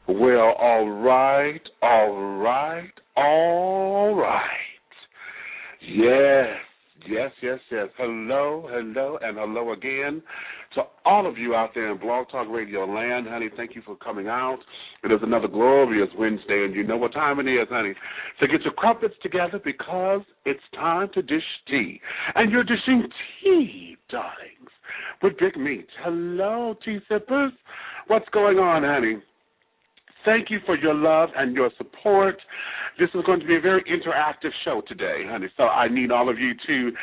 Well, all right, all right, all right. Yes, yes. Hello, hello, and hello again to all of you out there in Blog Talk Radio land, honey. Thank you for coming out. It is another glorious Wednesday, and you know what time it is, honey. So get your crumpets together because it's time to dish tea. And you're dishing tea, darlings, with big meat. Hello, tea sippers. What's going on, honey? Thank you for your love and your support. This is going to be a very interactive show today, honey. So I need all of you to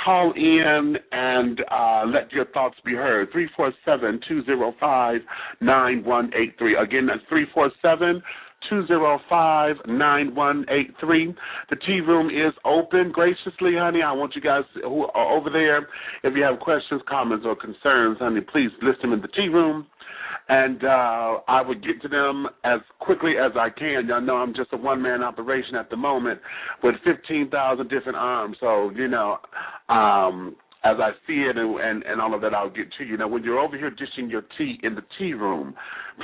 call in and let your thoughts be heard. 347-205-9183. Again, that's 347-205-9183. The tea room is open graciously, honey. I want you guys who are over there, if you have questions, comments, or concerns, honey, please list them in the tea room. And I would get to them as quickly as I can. Y'all know I'm just a one-man operation at the moment with 15,000 different arms. So, you know, as I see it and all of that, I'll get to you. Now, when you're over here dishing your tea in the tea room,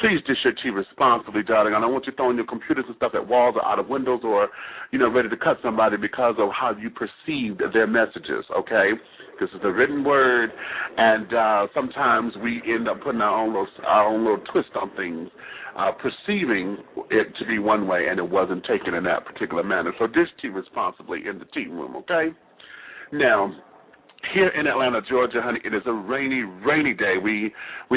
please dish your tea responsibly, darling. I don't want you throwing your computers and stuff at walls or out of windows or, you know, ready to cut somebody because of how you perceived their messages, okay? This is the written word, and sometimes we end up putting our own little twist on things, perceiving it to be one way, and it wasn't taken in that particular manner. So dish tea responsibly in the tea room, okay? Now, here in Atlanta, Georgia, honey, it is a rainy, rainy day. We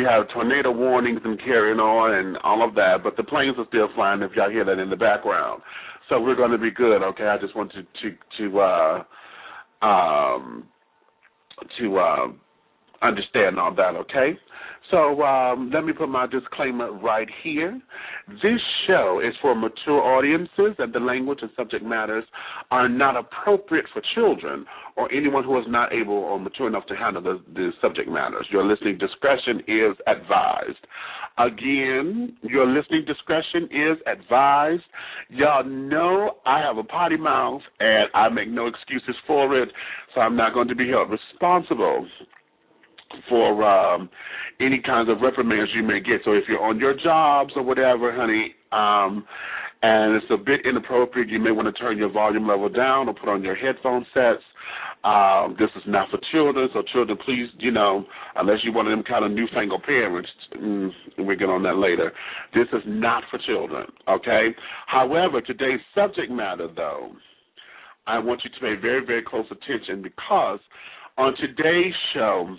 have tornado warnings and carrying on and all of that, but the planes are still flying if y'all hear that in the background. So we're going to be good, okay? I just wanted to understand all that, okay? So let me put my disclaimer right here. This show is for mature audiences, and the language and subject matters are not appropriate for children or anyone who is not able or mature enough to handle the subject matters. Your listening discretion is advised. Again, your listening discretion is advised. Y'all know I have a potty mouth, and I make no excuses for it, so I'm not going to be held responsible for any kinds of reprimands you may get. So if you're on your jobs or whatever, honey, and it's a bit inappropriate, you may want to turn your volume level down or put on your headphone sets. This is not for children, so children, please, you know, unless you're one of them kind of newfangled parents, we'll get on that later. This is not for children, okay? However, today's subject matter, though, I want you to pay very, very close attention because on today's show,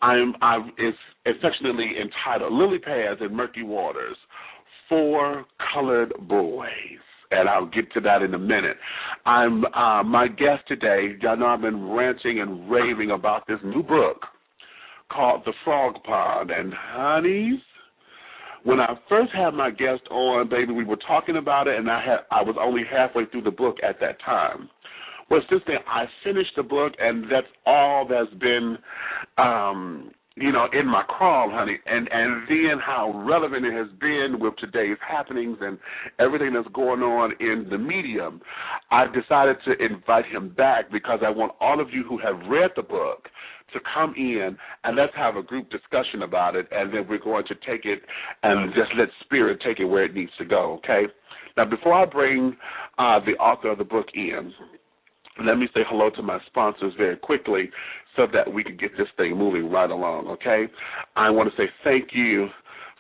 it's affectionately entitled Lily Pads and Murky Waters, 4 Colored Boys. And I'll get to that in a minute. My guest today, y'all know I've been ranting and raving about this new book called The Frog Pond. And honeys, when I first had my guest on, baby, we were talking about it, and I was only halfway through the book at that time. Well, since then, I finished the book, and that's all that's been, you know, in my crawl, honey. And then how relevant it has been with today's happenings and everything that's going on in the medium, I decided to invite him back because I want all of you who have read the book to come in and let's have a group discussion about it, and then we're going to take it and just let spirit take it where it needs to go, okay? Now, before I bring the author of the book in, let me say hello to my sponsors very quickly so that we can get this thing moving right along, okay? I want to say thank you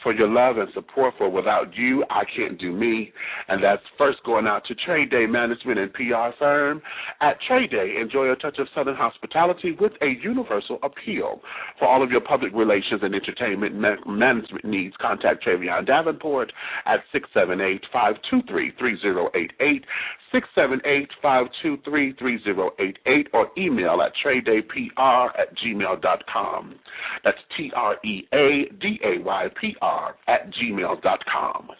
for your love and support, for without you, I can't do me. And that's first going out to Trade Day Management and PR Firm. At Trade Day, enjoy a touch of Southern hospitality with a universal appeal. For all of your public relations and entertainment management needs, contact Travion Davenport at 678-523-3088, 678-523-3088, or email at tradedaypr@gmail.com. That's TREADAYPR@gmail.com.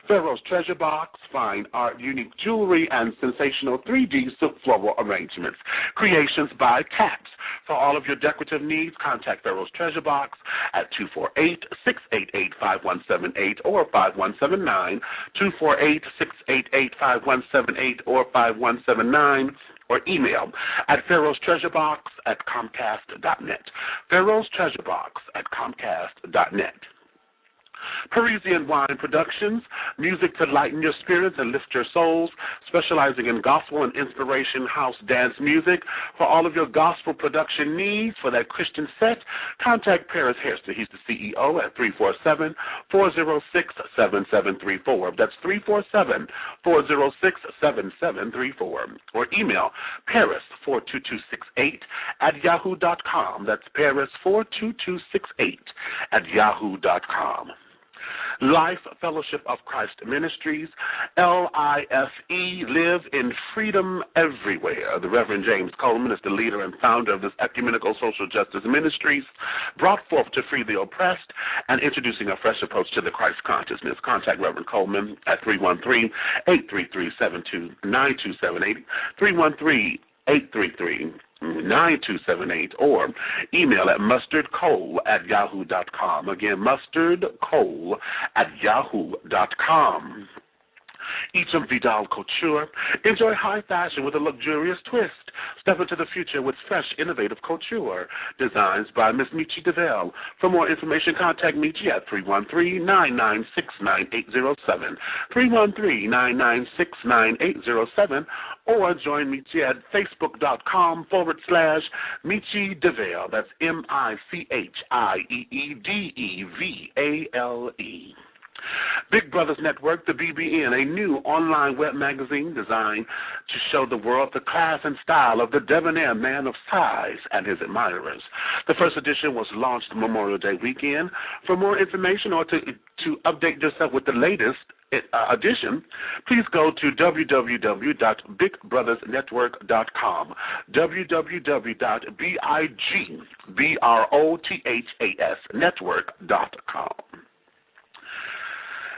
Pharaoh's Treasure Box, fine art, unique jewelry, and sensational 3D silk floral arrangements. Creations by Taps. For all of your decorative needs, contact Pharaoh's Treasure Box at 248-688-5178 or 5179, 248-688-5178 or 5179, or email at Pharaoh's Treasure Box at Comcast.net. Pharaoh's Treasure Box at Comcast.net. Parisian Wine Productions, music to lighten your spirits and lift your souls, specializing in gospel and inspiration house dance music. For all of your gospel production needs for that Christian set, contact Paris Hairston. He's the CEO at 347-406-7734. That's 347-406-7734. Or email Paris42268 at yahoo.com. That's Paris42268 at yahoo.com. Life Fellowship of Christ Ministries, LIFE, live in freedom everywhere. The Reverend James Coleman is the leader and founder of this ecumenical social justice ministries, brought forth to free the oppressed and introducing a fresh approach to the Christ consciousness. Contact Reverend Coleman at 313-833-9278, 313-833-9278, or email at mustardcole@yahoo.com. Again, mustardcole@yahoo.com. Eat some Vidal Couture. Enjoy high fashion with a luxurious twist. Step into the future with fresh, innovative couture designs by Miss Michi DeVille. For more information, contact Michi at 313-996-9807, 313-996-9807, or join Michi at facebook.com/Michi DeVille. That's MICHIEEDEVALE. Big Brothers Network, the BBN, a new online web magazine designed to show the world the class and style of the debonair man of size and his admirers. The first edition was launched Memorial Day weekend. For more information or to update yourself with the latest edition, please go to www.bigbrothersnetwork.com, www.bigbrothasnetwork.com.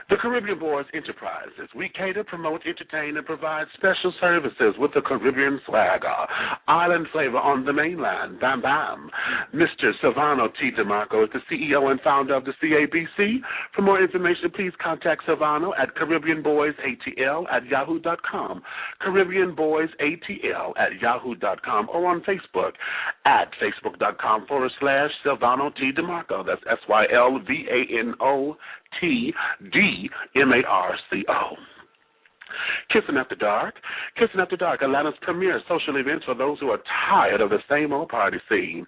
The Caribbean Boys Enterprises. We cater, promote, entertain, and provide special services with the Caribbean swagger. Island flavor on the mainland. Bam, bam. Mr. Silvano T. DeMarco is the CEO and founder of the CABC. For more information, please contact Silvano at CaribbeanBoysATL@yahoo.com, CaribbeanBoysATL@yahoo.com, or on Facebook at Facebook.com/Silvano T. DeMarco. That's SYLVANOTDMARCO. Kissing After Dark. Kissing After Dark, Atlanta's premier social events for those who are tired of the same old party scene.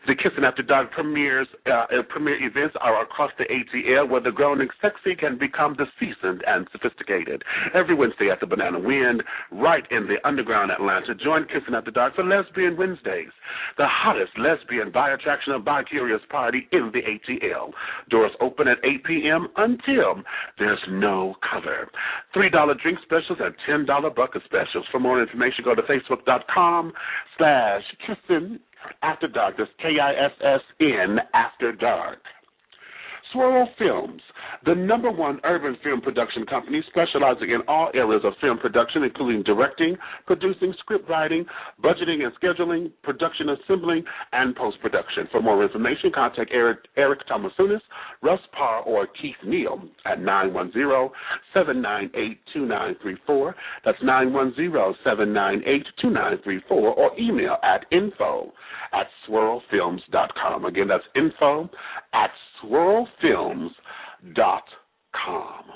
The Kissing After Dark premier events are across the ATL, where the grown and sexy can become the seasoned and sophisticated. Every Wednesday at the Banana Wind, right in the underground Atlanta. Join Kissing After Dark for Lesbian Wednesdays, the hottest lesbian bi-attraction and bi-curious party in the ATL. Doors open at 8 p.m. until there's no cover. $3 drink specials and $10 bucket specials. For more information, go to Facebook.com/Kissing After Dark. That's KISSN After Dark. Swirl Films, the #1 urban film production company specializing in all areas of film production, including directing, producing, script writing, budgeting and scheduling, production assembling, and post-production. For more information, contact Eric Thomasounis, Russ Parr, or Keith Neal at 910-798-2934. That's 910-798-2934, or email at info@swirlfilms.com. Again, that's info@swirlfilms.com.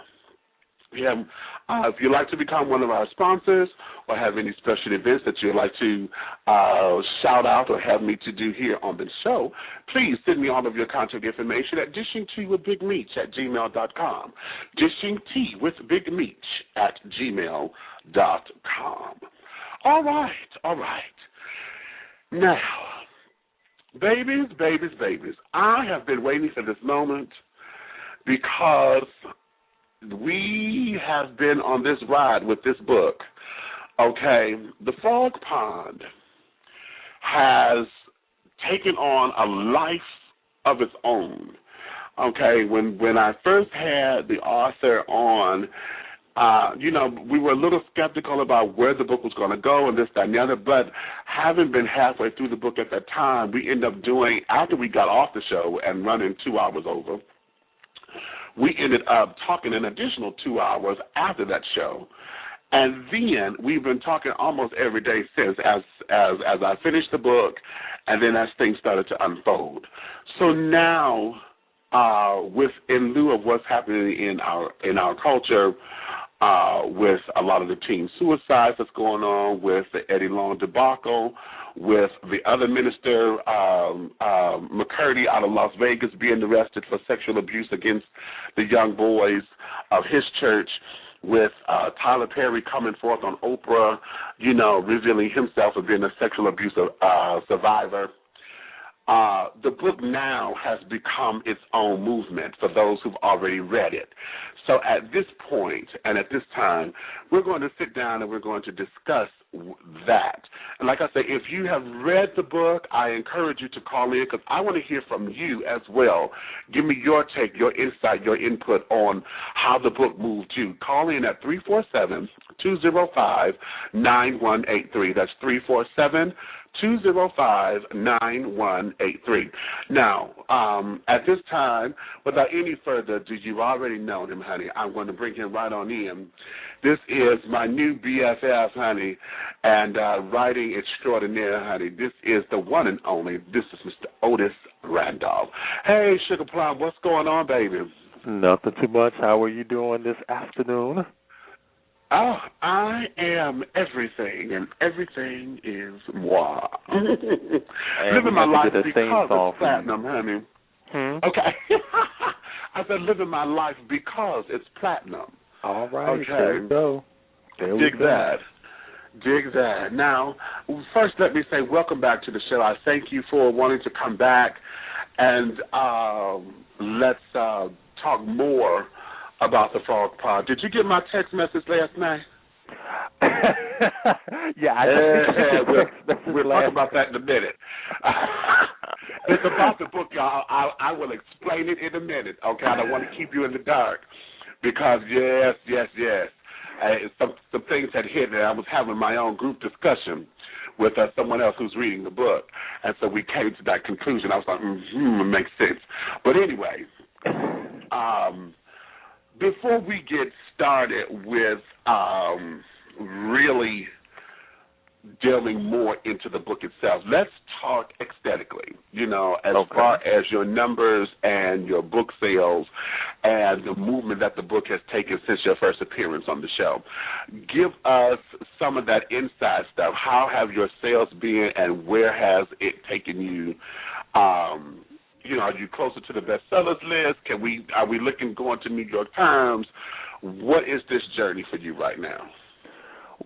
If you'd like to become one of our sponsors or have any special events that you'd like to shout out or have me to do here on the show, please send me all of your contact information at dishingteawithbigmeech@gmail.com. dishingteawithbigmeech@gmail.com. All right. Now, babies, I have been waiting for this moment because we have been on this ride with this book. Okay, The Frog Pond has taken on a life of its own. Okay, when I first had the author on, we were a little skeptical about where the book was going to go and this, that, and the other, but having been halfway through the book at that time, we ended up doing, after we got off the show and running 2 hours over, we ended up talking an additional 2 hours after that show. And then we've been talking almost every day since as I finished the book and then as things started to unfold. So now with in lieu of what's happening in our culture, with a lot of the teen suicides that's going on, with the Eddie Long debacle, with the other minister, McCurdy out of Las Vegas being arrested for sexual abuse against the young boys of his church, with Tyler Perry coming forth on Oprah, revealing himself as being a sexual abuse survivor. The book now has become its own movement for those who've already read it. So at this point and at this time, we're going to sit down and we're going to discuss that. And like I say, if you have read the book, I encourage you to call in because I want to hear from you as well. Give me your take, your insight, your input on how the book moved you. Call in at 347-205-9183. That's 347-205-9183. Now, at this time, without any further ado, you already know him, honey. I'm going to bring him right on in. This is my new BFF, honey, and writing extraordinaire, honey. This is the one and only. This is Mr. Otis Randoff. Hey, Sugar Plum, what's going on, baby? Nothing too much. How are you doing this afternoon? Oh, I am everything, and everything is moi. Living my life because it's platinum, honey. Okay. I said living my life because it's platinum. All right. Okay. There we go. Dig that. Dig that. Now, first let me say welcome back to the show. I thank you for wanting to come back, and let's talk more about the Frog Pod. Did you get my text message last night? Yeah, I did. We'll talk about that in a minute. It's about the book, y'all. I will explain it in a minute, okay? I don't want to keep you in the dark because, yes. Some things had hit, and I was having my own group discussion with someone else who's reading the book, and so we came to that conclusion. I was like, it makes sense. But anyway, before we get started with really delving more into the book itself, let's talk aesthetically, as far as your numbers and your book sales and the movement that the book has taken since your first appearance on the show. Give us some of that inside stuff. How have your sales been and where has it taken you? Are you closer to the bestsellers list? Are we going to New York Times? What is this journey for you right now?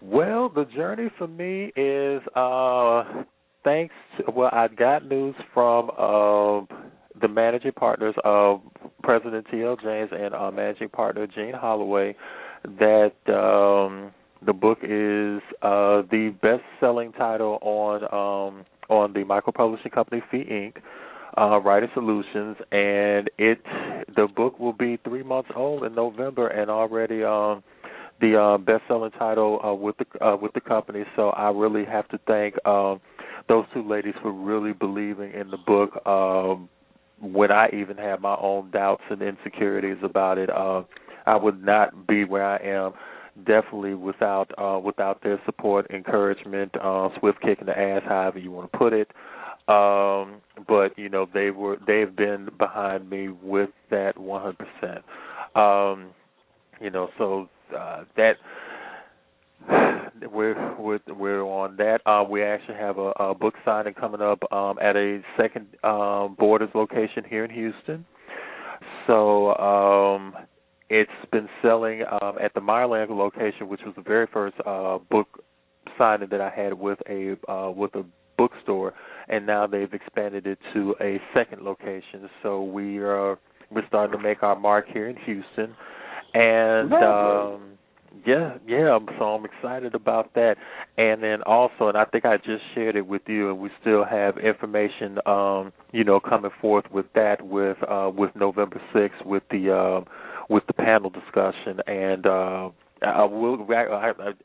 Well, the journey for me is I got news from the managing partners of President T.L. James and managing partner Gene Holloway that the book is the best-selling title on the micro-publishing company Fee Inc., Writer Solutions, and the book will be 3 months old in November and already the best-selling title with the company. So I really have to thank those two ladies for really believing in the book when I even had my own doubts and insecurities about it. I would not be where I am definitely without their support, encouragement, swift kick in the ass, however you want to put it. But they've been behind me with that 100%. So that we're on that. We actually have a book signing coming up at a second Borders location here in Houston. So it's been selling at the Meyerland location, which was the very first book signing that I had with a bookstore, and now they've expanded it to a second location. So we're starting to make our mark here in Houston, and so I'm excited about that. And then also, and I think I just shared it with you, and we still have information, coming forth with that with November 6th with the panel discussion, and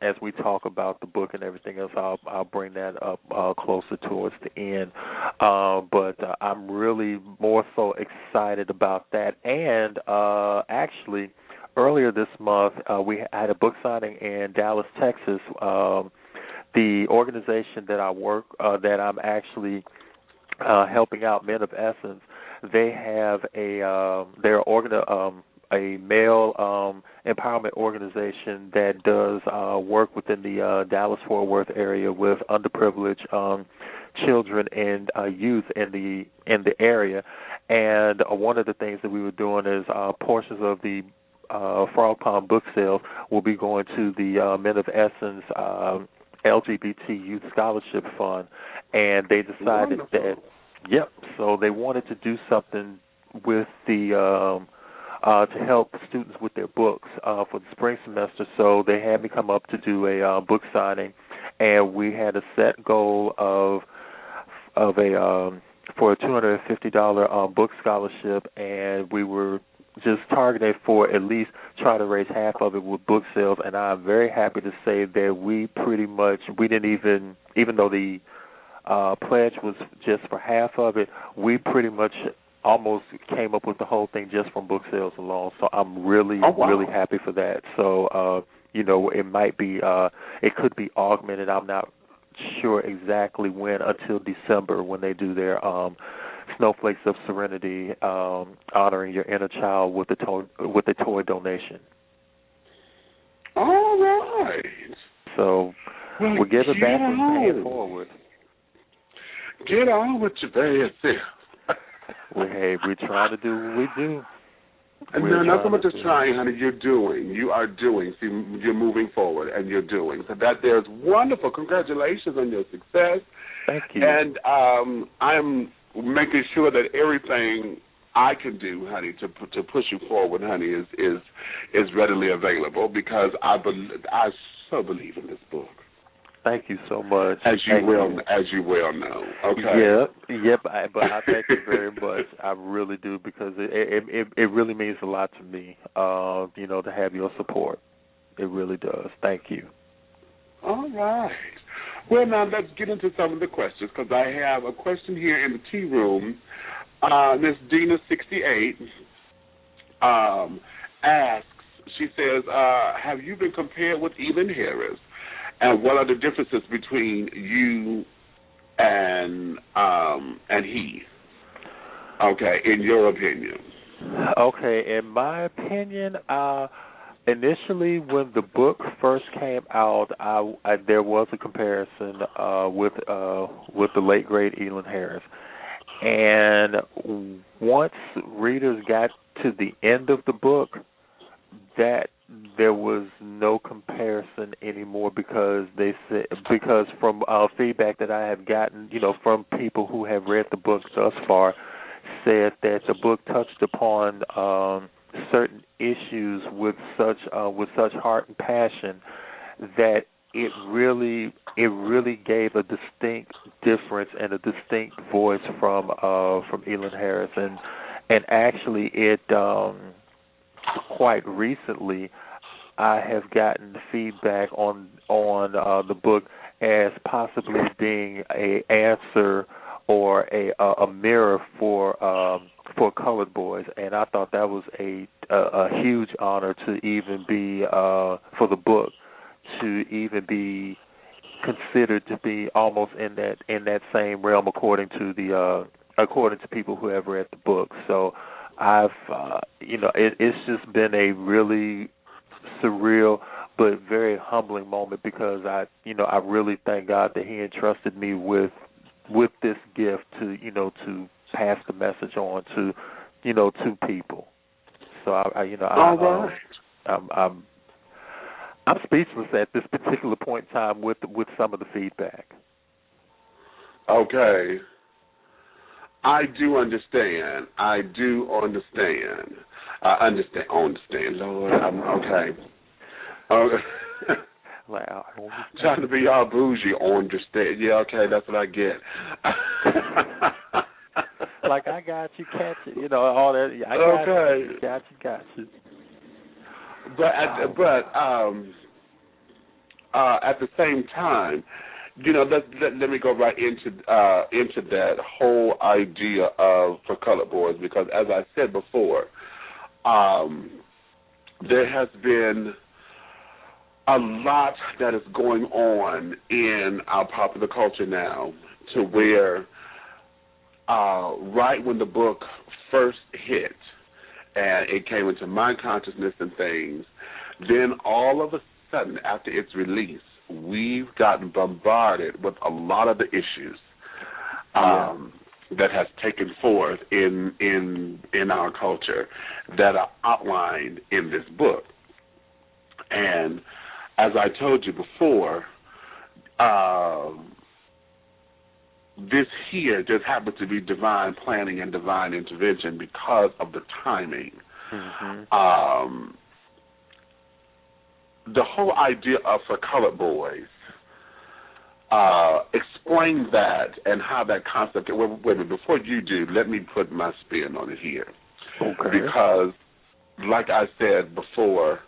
as we talk about the book and everything else, I'll bring that up closer towards the end. But I'm really more so excited about that. And actually, earlier this month, we had a book signing in Dallas, Texas. The organization that I work, that I'm actually helping out, Men of Essence, they have a male empowerment organization that does work within the Dallas-Fort Worth area with underprivileged children and youth in the area. And one of the things that we were doing is portions of the Frog Pond book sales will be going to the Men of Essence LGBT Youth Scholarship Fund, and they decided that, so they wanted to do something with the to help students with their books for the spring semester. So they had me come up to do a book signing, and we had a set goal of for a $250 book scholarship, and we were just targeted for at least try to raise half of it with book sales. And I'm very happy to say that we didn't even though the pledge was just for half of it, we pretty much almost came up with the whole thing just from book sales alone. So I'm really happy for that. So it might be it could be augmented. I'm not sure exactly when, until December, when they do their Snowflakes of Serenity, honoring your inner child with a toy donation. All right. So we'll give it back and pay it forward. Get on with your bad self. We're trying to do what we do. No, not so much as trying, honey. You're doing. You are doing. See, you're moving forward, and you're doing. So that there's wonderful. Congratulations on your success. Thank you. And I'm making sure that everything I can do, honey, to push you forward, honey, is readily available, because I so believe in this book. Thank you so much. As you well know. Okay. Yep. But I thank you very much. I really do, because it really means a lot to me. To have your support. It really does. Thank you. All right. Well, now let's get into some of the questions, because I have a question here in the tea room. Miss Gina 68 asks. She says, "Have you been compared with Elin Harris? And what are the differences between you and he? Okay, in your opinion." Okay, in my opinion, initially when the book first came out, there was a comparison with the late great Elin Harris, and once readers got to the end of the book, that there was no comparison anymore, because from feedback that I have gotten, from people who have read the book thus far, said that the book touched upon certain issues with such heart and passion that it really gave a distinct difference and a distinct voice from Elin Harris, and actually it. Quite recently, I have gotten feedback on the book as possibly being a answer or a mirror for colored boys, and I thought that was a huge honor to even be for the book to even be considered to be almost in that same realm according to people who have read the book. So I've, it's just been a really surreal but very humbling moment, because I really thank God that He entrusted me with this gift to pass the message on to people. So I'm speechless at this particular point in time with some of the feedback. Okay. I understand. Lord, I'm okay. Trying to be all bougie, understand. Yeah, okay, that's what I get. Like, I got you, catch it, all that. I got you. But at the same time, let me go right into that whole idea of for colored boys, because as I said before, there has been a lot that is going on in our popular culture now, to where right when the book first hit and it came into my consciousness and things, then all of a sudden after its release, we've gotten bombarded with a lot of the issues that has taken forth in our culture that are outlined in this book. And as I told you before, this here just happens to be divine planning and divine intervention because of the timing. Mm-hmm. The whole idea of For Colored Boys, explain that and how that concept. Wait a minute, before you do, let me put my spin on it here. Okay. Because, like I said before,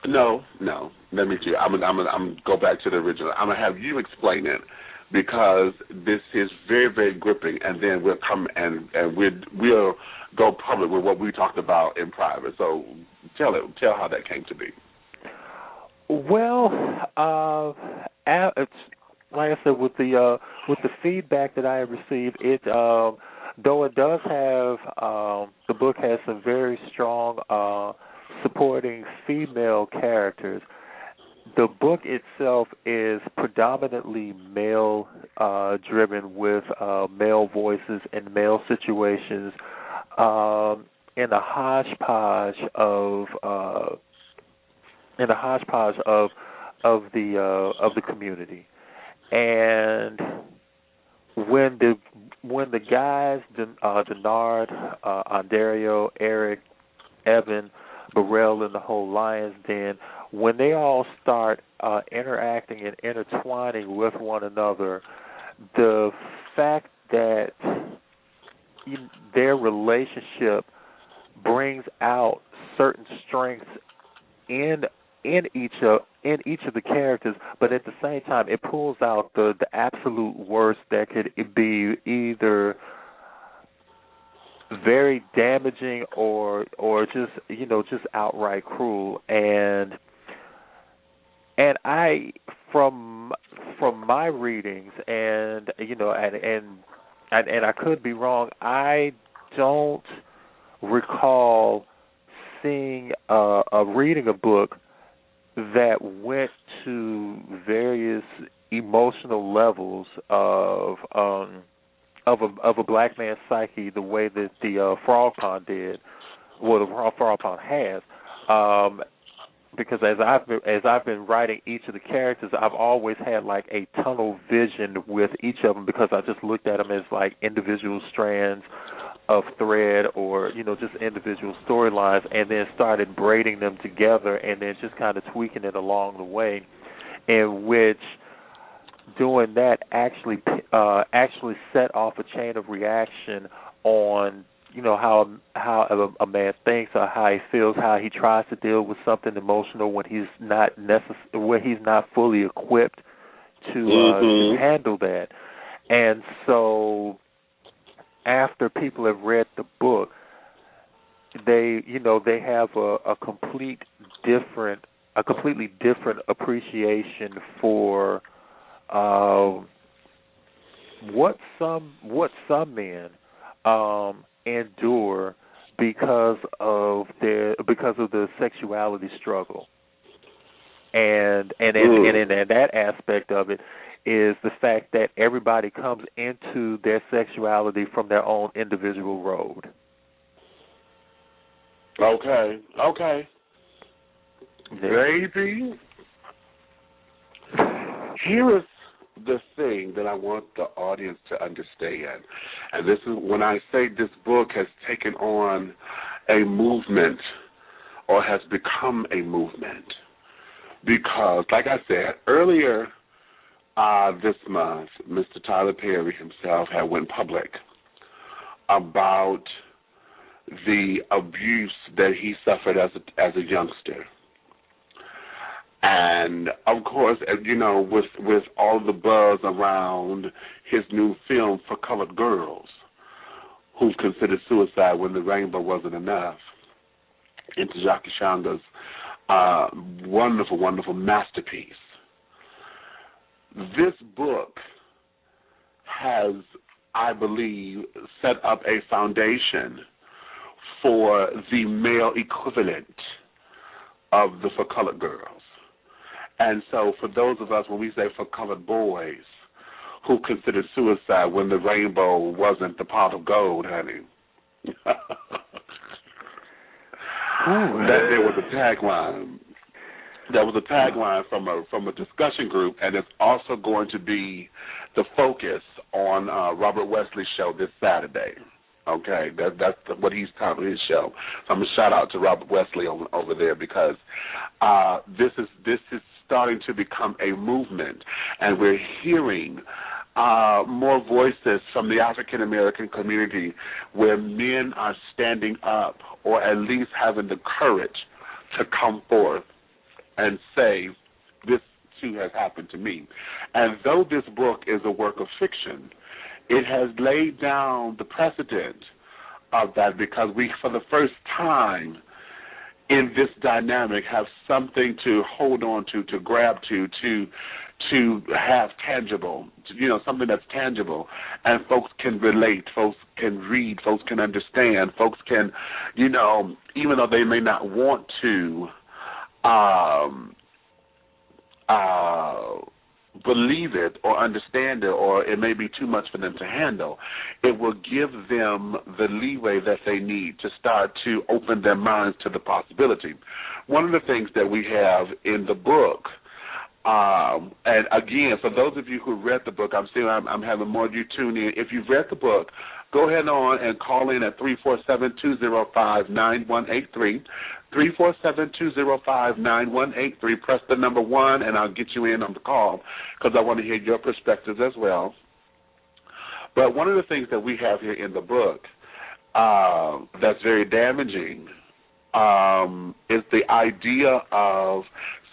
no. Let me do. I'm go back to the original. I'm gonna have you explain it because this is very, very gripping, and then we'll come and we'll go public with what we talked about in private. So tell how that came to be. Well, it's like I said, with the feedback that I have received, it though it does have the book has some very strong supporting female characters. The book itself is predominantly male driven with male voices and male situations in a hodgepodge of the community. And when the guys Dennard, Ondario, Eric, Evan, Burrell, and the whole Lions Den, when they all start interacting and intertwining with one another, the fact that their relationship brings out certain strengths in each of the characters, but at the same time, it pulls out the absolute worst that could be either very damaging or just outright cruel. And I from my readings and I could be wrong, I don't recall seeing reading a book that went to various emotional levels of a black man's psyche the way that the Frog Pond did, well, the Frog Pond has. Because as I've been writing each of the characters, I've always had like a tunnel vision with each of them because I just looked at them as like individual strands of thread or just individual storylines, and then started braiding them together and then just kind of tweaking it along the way, in which doing that actually set off a chain of reaction on how a man thinks or how he feels, how he tries to deal with something emotional when he's not fully equipped to handle that. And so after people have read the book, they have a completely different appreciation for what some men endure because of the sexuality struggle, and in that aspect of it is the fact that everybody comes into their sexuality from their own individual road. Okay. Yeah. Baby, here is the thing that I want the audience to understand, and this is when I say this book has taken on a movement or has become a movement, because, like I said earlier, this month, Mr. Tyler Perry himself had went public about the abuse that he suffered as a youngster. And, of course, with all the buzz around his new film, For Colored Girls, who've considered suicide when the rainbow wasn't enough, into Jacques Chanda's wonderful, wonderful masterpiece. This book has I believe, set up a foundation for the male equivalent of the For Colored Girls. And so for those of us, when we say For Colored Boys, who considered suicide when the rainbow wasn't the pot of gold, honey. That there was a tagline. That was a tagline from a discussion group, and it's also going to be the focus on Robert Wesley's show this Saturday. Okay, that's what he's titling his show. So I'm gonna shout out to Robert Wesley over there because this is starting to become a movement, and we're hearing more voices from the African American community where men are standing up, or at least having the courage to come forth and say, this too has happened to me. And though this book is a work of fiction, it has laid down the precedent of that, because we, for the first time in this dynamic, have something to hold on to grab to have tangible, something that's tangible, and folks can relate, folks can read, folks can understand, folks can, even though they may not want to believe it or understand it, or it may be too much for them to handle, it will give them the leeway that they need to start to open their minds to the possibility. One of the things that we have in the book, and again, for those of you who read the book, I'm having more of you tune in. If you've read the book, go ahead on and call in at 347-205-9183. 347-205-9183. Press the number 1, and I'll get you in on the call because I want to hear your perspectives as well. But one of the things that we have here in the book that's very damaging is the idea of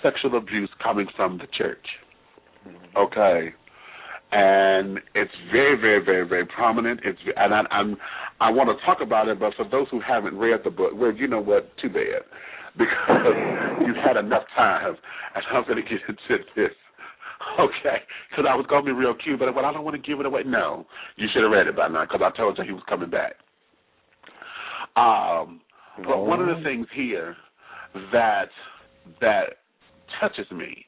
sexual abuse coming from the church. Okay. And it's very, very, very, very prominent. I want to talk about it, but for those who haven't read the book, well, you know what? Too bad, because you've had enough time, and I'm going to get into this. Okay, because I was going to be real cute, but I don't want to give it away. No, you should have read it by now, because I told you he was coming back. But one of the things here that touches me,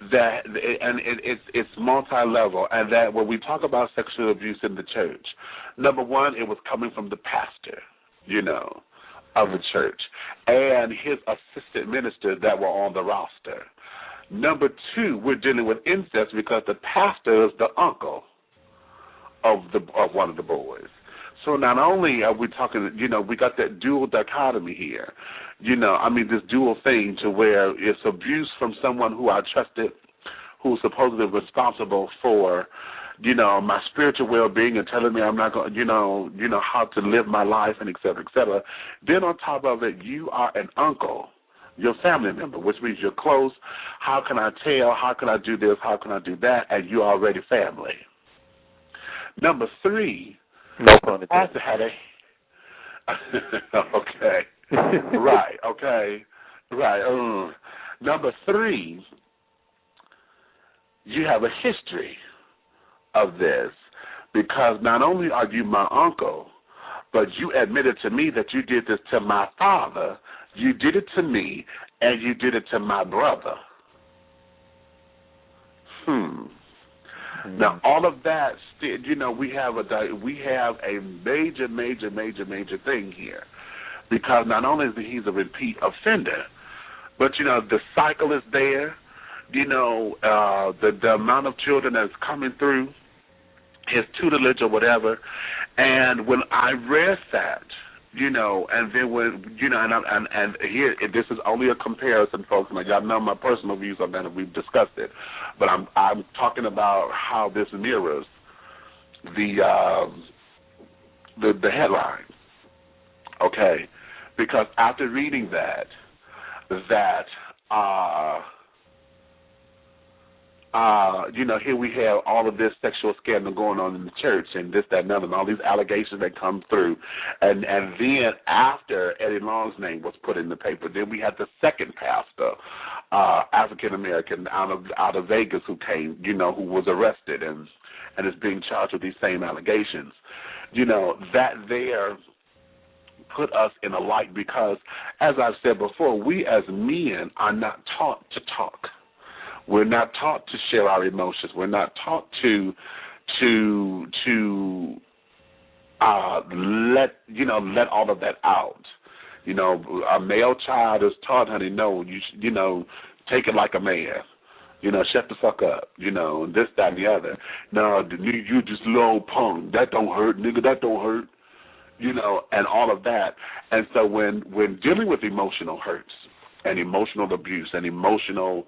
it's multi-level, and that when we talk about sexual abuse in the church, number one, it was coming from the pastor, of the church, and his assistant ministers that were on the roster. Number two, we're dealing with incest because the pastor is the uncle of one of the boys. So not only are we talking, we got that dual dichotomy here, this dual thing to where it's abuse from someone who I trusted, who's supposedly responsible for, my spiritual well-being and telling me I'm not going, how to live my life and et cetera, et cetera. Then on top of it, you are an uncle, your family member, which means you're close. How can I tell? How can I do this? How can I do that? And you're already family. Number three, no pun intended. Okay. Right, okay. Right. Number three, you have a history of this, because not only are you my uncle, but you admitted to me that you did this to my father, you did it to me, and you did it to my brother. Now, all of that, we have a major thing here, because not only is he's a repeat offender, but the cycle is there. The amount of children that's coming through his tutelage or whatever, and when I read that, and then when and here this is only a comparison, folks. Like, y'all know my personal views on that, and we've discussed it. But I'm talking about how this mirrors the headline, okay? Because after reading that here we have all of this sexual scandal going on in the church, and this, that, and other, and all these allegations that come through. And then after Eddie Long's name was put in the paper, then we had the second pastor African American out of Vegas who came, who was arrested and is being charged with these same allegations. That there put us in a light because, as I've said before, we as men are not taught to talk. We're not taught to share our emotions. We're not taught to let all of that out. A male child is taught, honey, no, you take it like a man. Shut the fuck up, and this, that, and the other. No, you just low punk. That don't hurt, nigga. That don't hurt. And all of that. And so when dealing with emotional hurts and emotional abuse and emotional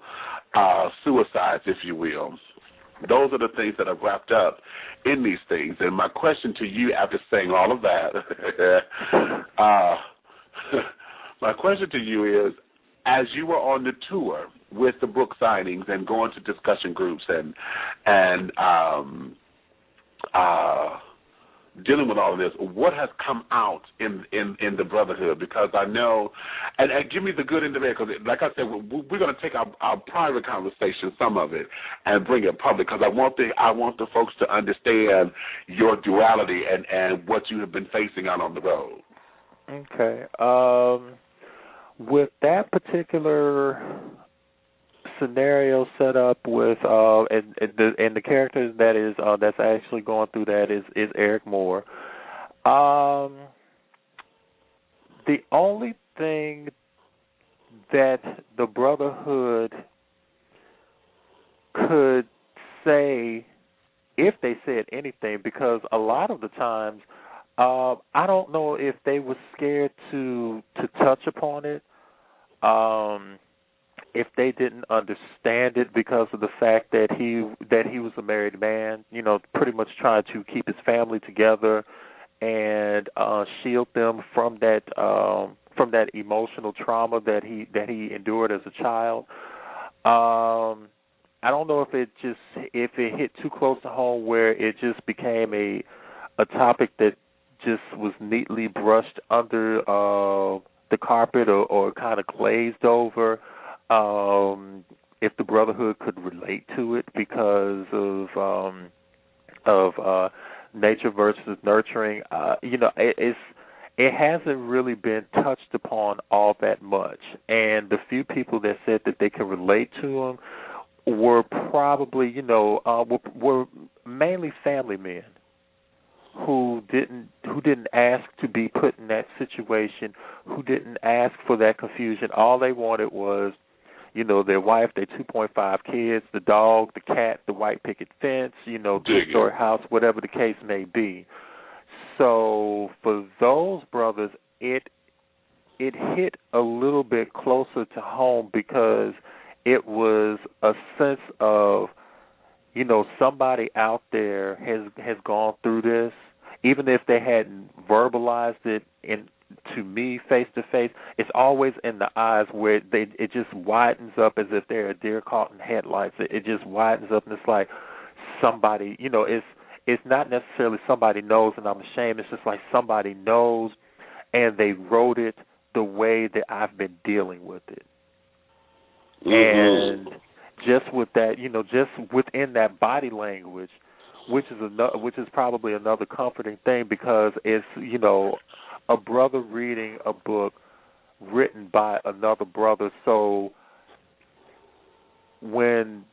suicides, if you will, those are the things that are wrapped up in these things. And my question to you after saying all of that, my question to you is, as you were on the tour with the book signings and going to discussion groups and dealing with all of this, what has come out in the brotherhood? Because I know, and give me the good and the bad, because like I said, we're going to take our private conversation, some of it, and bring it public, because I want the folks to understand your duality and what you have been facing out on the road. Okay. With that particular scenario set up with and the character that is that's actually going through that is Eric Moore. The only thing that the Brotherhood could say, if they said anything, because a lot of the times I don't know if they were scared to touch upon it. If they didn't understand it because of the fact that he was a married man, pretty much trying to keep his family together and shield them from that emotional trauma that he endured as a child. I don't know if it hit too close to home where it just became a topic that just was neatly brushed under the carpet or kind of glazed over. If the Brotherhood could relate to it because of nature versus nurturing, it hasn't really been touched upon all that much. And the few people that said that they can relate to them were probably, were mainly family men who didn't ask to be put in that situation, who didn't ask for that confusion. All they wanted was, their wife, their 2.5 kids, the dog, the cat, the white picket fence, two-story house, whatever the case may be. So for those brothers, it hit a little bit closer to home because it was a sense of, somebody out there has gone through this, even if they hadn't verbalized it to me face to face. It's always in the eyes where it just widens up as if they're a deer caught in headlights. It just widens up, and it's like somebody, it's not necessarily somebody knows and I'm ashamed. It's just like somebody knows, and they wrote it the way that I've been dealing with it. Mm-hmm. And just with that, just within that body language, which is probably another comforting thing, because it's, a brother reading a book written by another brother. So when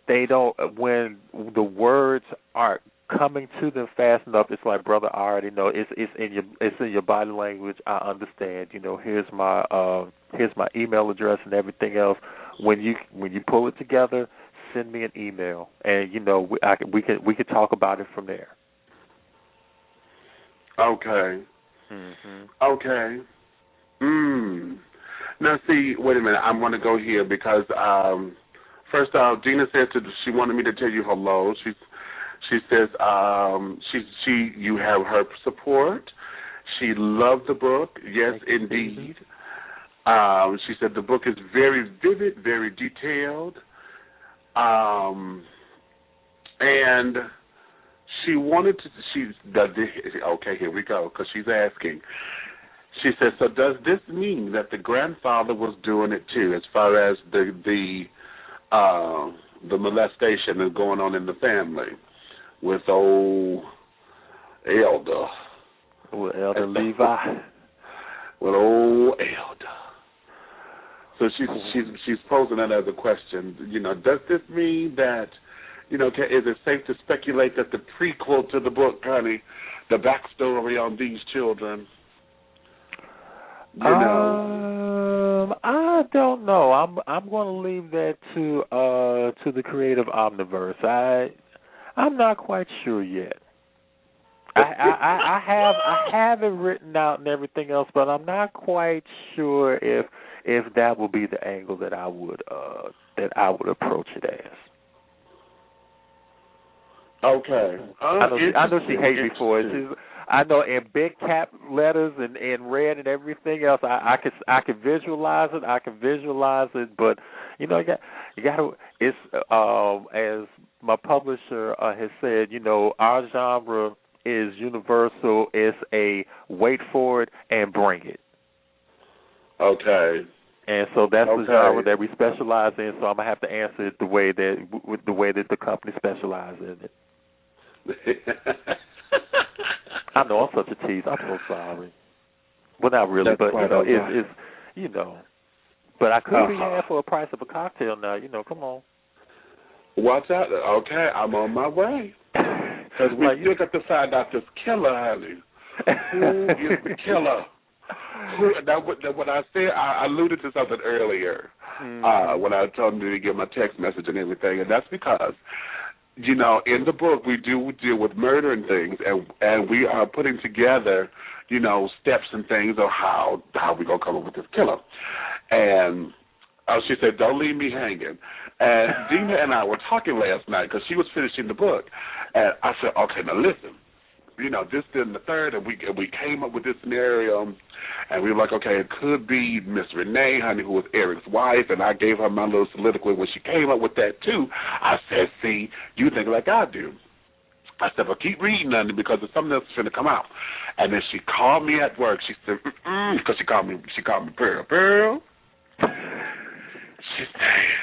the words aren't coming to them fast enough, it's like, brother, I already know. It's in your body language. I understand. Here's my email address and everything else. When you pull it together, send me an email, and we could talk about it from there. Okay. Mm-hmm. Okay. Now, see, wait a minute. I want to go here because first off, Gina said she wanted me to tell you hello. She says you have her support. She loved the book. Yes, indeed. She said the book is very vivid, very detailed, and she wanted to. Okay, here we go, because she's asking. She said, so does this mean that the grandfather was doing it too, as far as the molestation is going on in the family with old Elder? With Elder Levi. With old Elder. So she's posing that as a question. You know, does this mean that, you know, is it safe to speculate that the prequel to the book, honey, the backstory on these children? You know, I don't know. I'm going to leave that to the creative omniverse. I'm not quite sure yet. I have it written out and everything else, but I'm not quite sure if that will be the angle that I would approach it as. Okay. I know she hates me for it. I know in big cap letters and in red and everything else. I can visualize it. I can visualize it, but you know, you got to. It's as my publisher has said. You know, our genre is universal. It's a wait for it and bring it. Okay. And so that's the genre that we specialize in. So I'm gonna have to answer it the way that the company specializes in it. I know I'm such a tease. I'm so sorry. Well, not really, but you know, it's you know. But I could be had for a price of a cocktail now. You know, come on. Watch out. Okay, I'm on my way. Because we still got to find out this killer, honey. Who is the killer? Now, when I said, I alluded to something earlier when I told him to get my text message and everything, and that's because, you know, in the book we do deal with murder and things, and we are putting together, you know, steps and things on how we gonna come up with this killer. And she said, "Don't leave me hanging." And Gina and I were talking last night because she was finishing the book, and I said, "Okay, now listen. You know, this, then the third, and we came up with this scenario, and we were like, okay, it could be Miss Renee, honey, who was Eric's wife, and I gave her my little soliloquy when she came up with that, too. I said, see, you think like I do. I said, well, keep reading, honey, because there's something else that's going to come out. And then she called me at work. She said, because she called me Pearl. She said,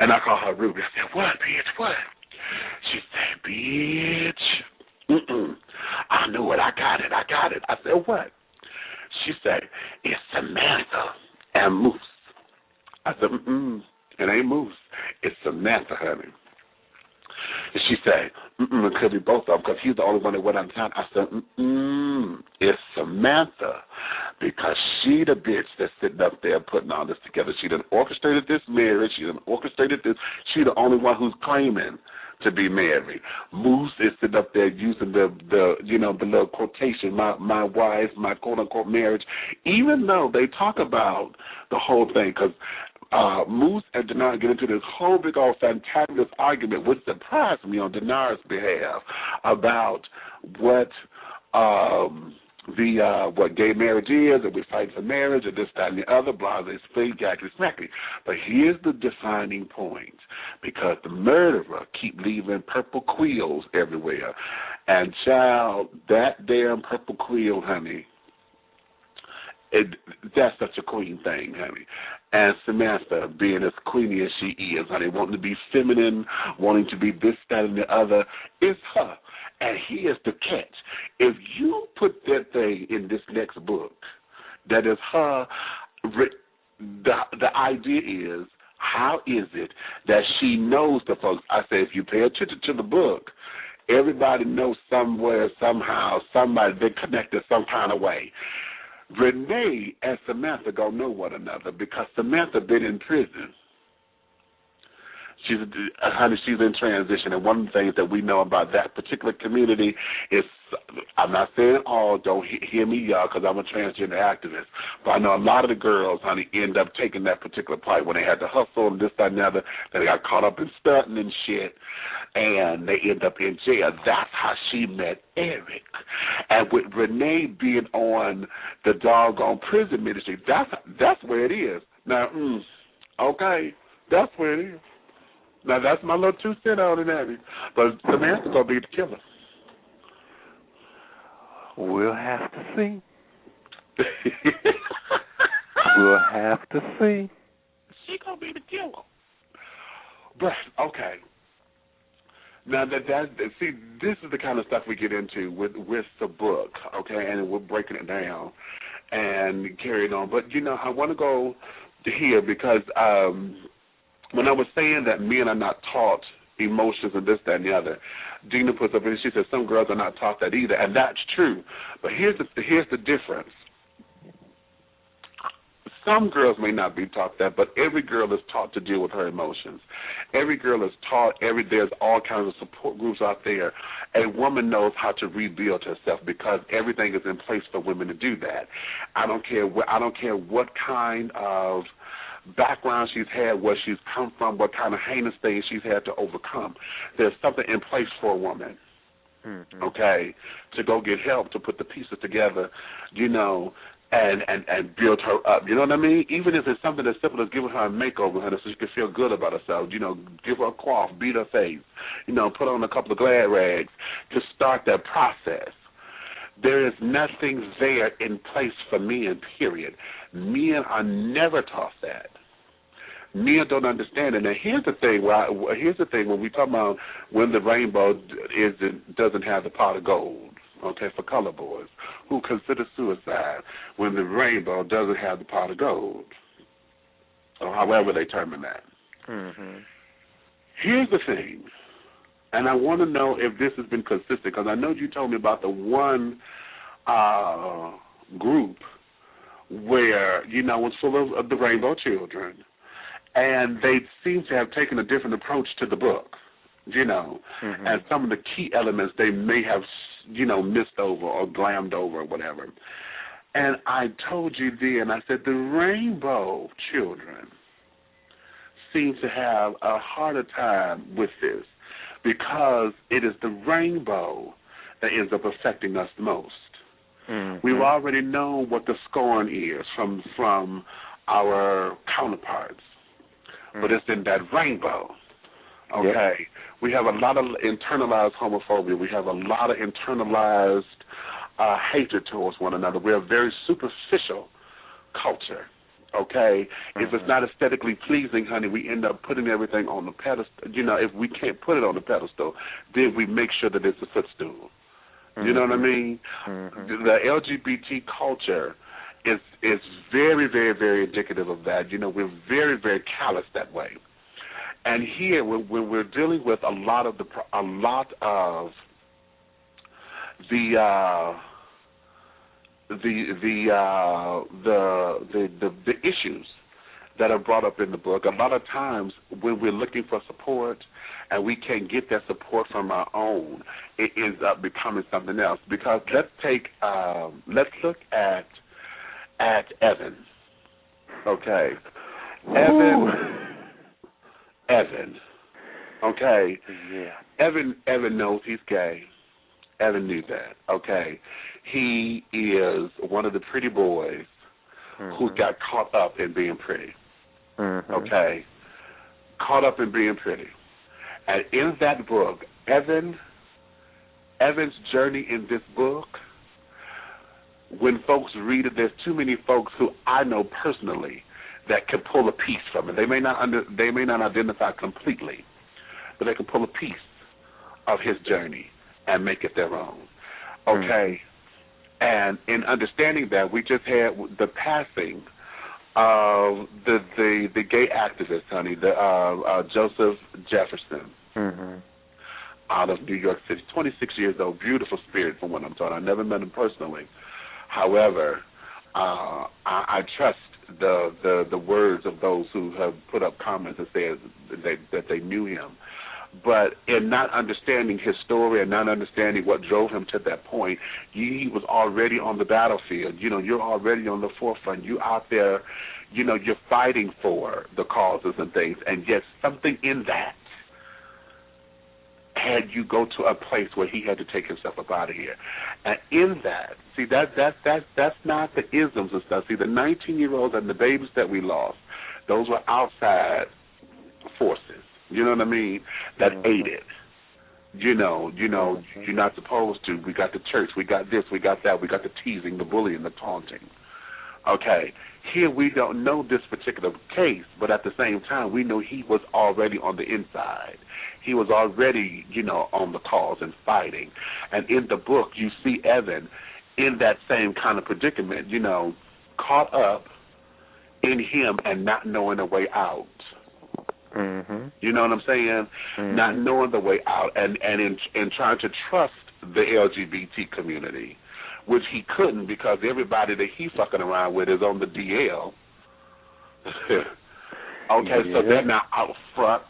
and I called her Ruby. I said, what, bitch, what? She said, bitch. I knew it. I got it. I said, what? She said, it's Samantha and Moose. I said, it ain't Moose. It's Samantha, honey. And she said, it could be both of them because he's the only one that went out of town. I said, it's Samantha because she the bitch that's sitting up there putting all this together. She done orchestrated this marriage. She done orchestrated this. She the only one who's claiming to be married. Moose is sitting up there using the you know, the little quotation, my wife, my quote-unquote marriage, even though they talk about the whole thing, because Moose and Dennard get into this whole big old fantabulous argument, which surprised me on Dennard's behalf, about what what gay marriage is, and we fight for marriage, and this, that, and the other, blah, blah, speak, yakety, smacky. But here's the defining point, because the murderer keep leaving purple quills everywhere. And, child, that damn purple quill, honey, that's such a queen thing, honey. And Samantha, being as queeny as she is, honey, wanting to be feminine, wanting to be this, that, and the other, it's her. And here's the catch. If you put that thing in this next book, that is her, the idea is, how is it that she knows the folks? I say, if you pay attention to the book, everybody knows somewhere, somehow, somebody, they're connected some kind of way. Renee and Samantha gonna know one another because Samantha been in prison. She's in transition, and one of the things that we know about that particular community is, I'm not saying all, don't hear me, y'all, because I'm a transgender activist, but I know a lot of the girls, honey, end up taking that particular part when they had to hustle and this, that, and the other, that they got caught up in stunting and shit, and they end up in jail. That's how she met Eric. And with Renee being on the doggone prison ministry, that's where it is. Now, okay, that's where it is. Now, that's my little 2 cents on it, Abby. But Samantha's going to be the killer. We'll have to see. We'll have to see. She gonna be the killer. But okay. Now see, this is the kind of stuff we get into with the book, okay, and we're breaking it down and carrying on. But I want to go to here because when I was saying that men are not taught emotions and this, that, and the other, Gina puts up and she says some girls are not taught that either, and that's true. But here's the difference. Some girls may not be taught that, but every girl is taught to deal with her emotions. Every girl is taught. There's all kinds of support groups out there. A woman knows how to rebuild herself because everything is in place for women to do that. I don't care what kind of background she's had, where she's come from, what kind of heinous things she's had to overcome. There's something in place for a woman. Okay, to go get help, to put the pieces together, and build her up. You know what I mean? Even if it's something as simple as giving her a makeover, so she can feel good about herself. Give her a coif, beat her face, put on a couple of glad rags to start that process. There is nothing there in place for men, period. Men are never taught that. Men don't understand it. Now, here's the thing when we talk about when the rainbow doesn't have the pot of gold, okay, for color boys who consider suicide when the rainbow doesn't have the pot of gold, or however they term that. Mm-hmm. Here's the thing, and I want to know if this has been consistent, because I know you told me about the one group where, was full of the rainbow children, and they seem to have taken a different approach to the book, mm-hmm. and some of the key elements they may have missed over or glammed over or whatever. And I told you then, I said the rainbow children seem to have a harder time with this because it is the rainbow that ends up affecting us the most. Mm-hmm. We've already known what the scorn is from our counterparts, but it's in that rainbow. Okay, yep. We have a lot of internalized homophobia. We have a lot of internalized hatred towards one another. We're a very superficial culture. Okay, if it's not aesthetically pleasing, honey, we end up putting everything on the pedestal. If we can't put it on the pedestal, then we make sure that it's a footstool. You know what I mean? Mm-hmm. The LGBT culture is very, very, very indicative of that. We're very, very callous that way. And here, when we're dealing with a lot of the issues that are brought up in the book, a lot of times when we're looking for support and we can't get that support from our own, it ends up becoming something else. Because let's look at Evan. Okay, Evan. Okay. Yeah. Evan knows he's gay. Evan knew that. Okay. He is one of the pretty boys who got caught up in being pretty. Mm-hmm. Okay. Caught up in being pretty. And in that book, Evan's journey in this book, when folks read it, there's too many folks who I know personally that can pull a piece from it. They may not identify completely, but they can pull a piece of his journey and make it their own. Okay, and in understanding that, we just had the passing of the gay activist, honey, Joseph Jefferson, out of New York City, 26 years old, beautiful spirit from what I'm told. I never met him personally. However, I trust the words of those who have put up comments and said that they knew him. But in not understanding his story and not understanding what drove him to that point, he was already on the battlefield. You're already on the forefront. You're out there, you're fighting for the causes and things, and yet something in that had you go to a place where he had to take himself up out of here. And in that, see, that's not the isms and stuff. See, the 19-year-olds and the babies that we lost, those were outside forces. You know what I mean? That aided. You're not supposed to. We got the church. We got this. We got that. We got the teasing, the bullying, the taunting. Okay. Here we don't know this particular case, but at the same time, we know he was already on the inside. He was already, on the cause and fighting. And in the book, you see Evan in that same kind of predicament, caught up in him and not knowing the way out. Mm-hmm. You know what I'm saying? Mm-hmm. Not knowing the way out, and in trying to trust the LGBT community, which he couldn't because everybody that he's fucking around with is on the DL. Okay, yeah. So they're not out front,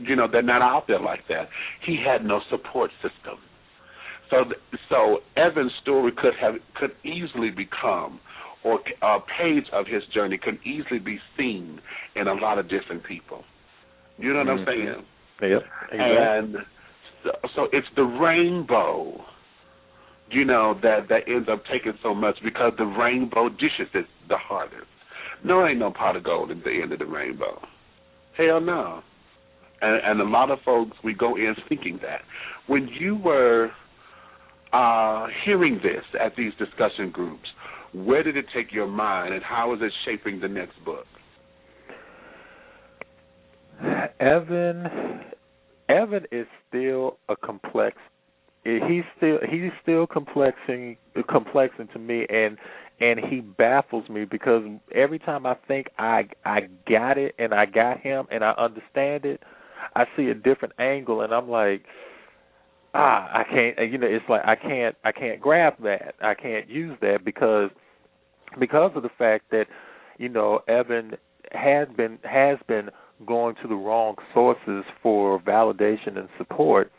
they're not out there like that. He had no support system. So Evan's story could easily become, or a page of his journey could easily be seen in a lot of different people. You know what I'm saying? Yep. Exactly. And so it's the rainbow, that ends up taking so much because the rainbow dishes it the hardest. No, ain't no pot of gold at the end of the rainbow. Hell no. And a lot of folks, we go in thinking that. When you were hearing this at these discussion groups, where did it take your mind, and how is it shaping the next book? Evan is still a complex. He's still complexing to me, and he baffles me because every time I think I got it and I got him and I understand it, I see a different angle, and I'm like, I can't. It's like I can't grab that. I can't use that because of the fact that Evan has been going to the wrong sources for validation and support.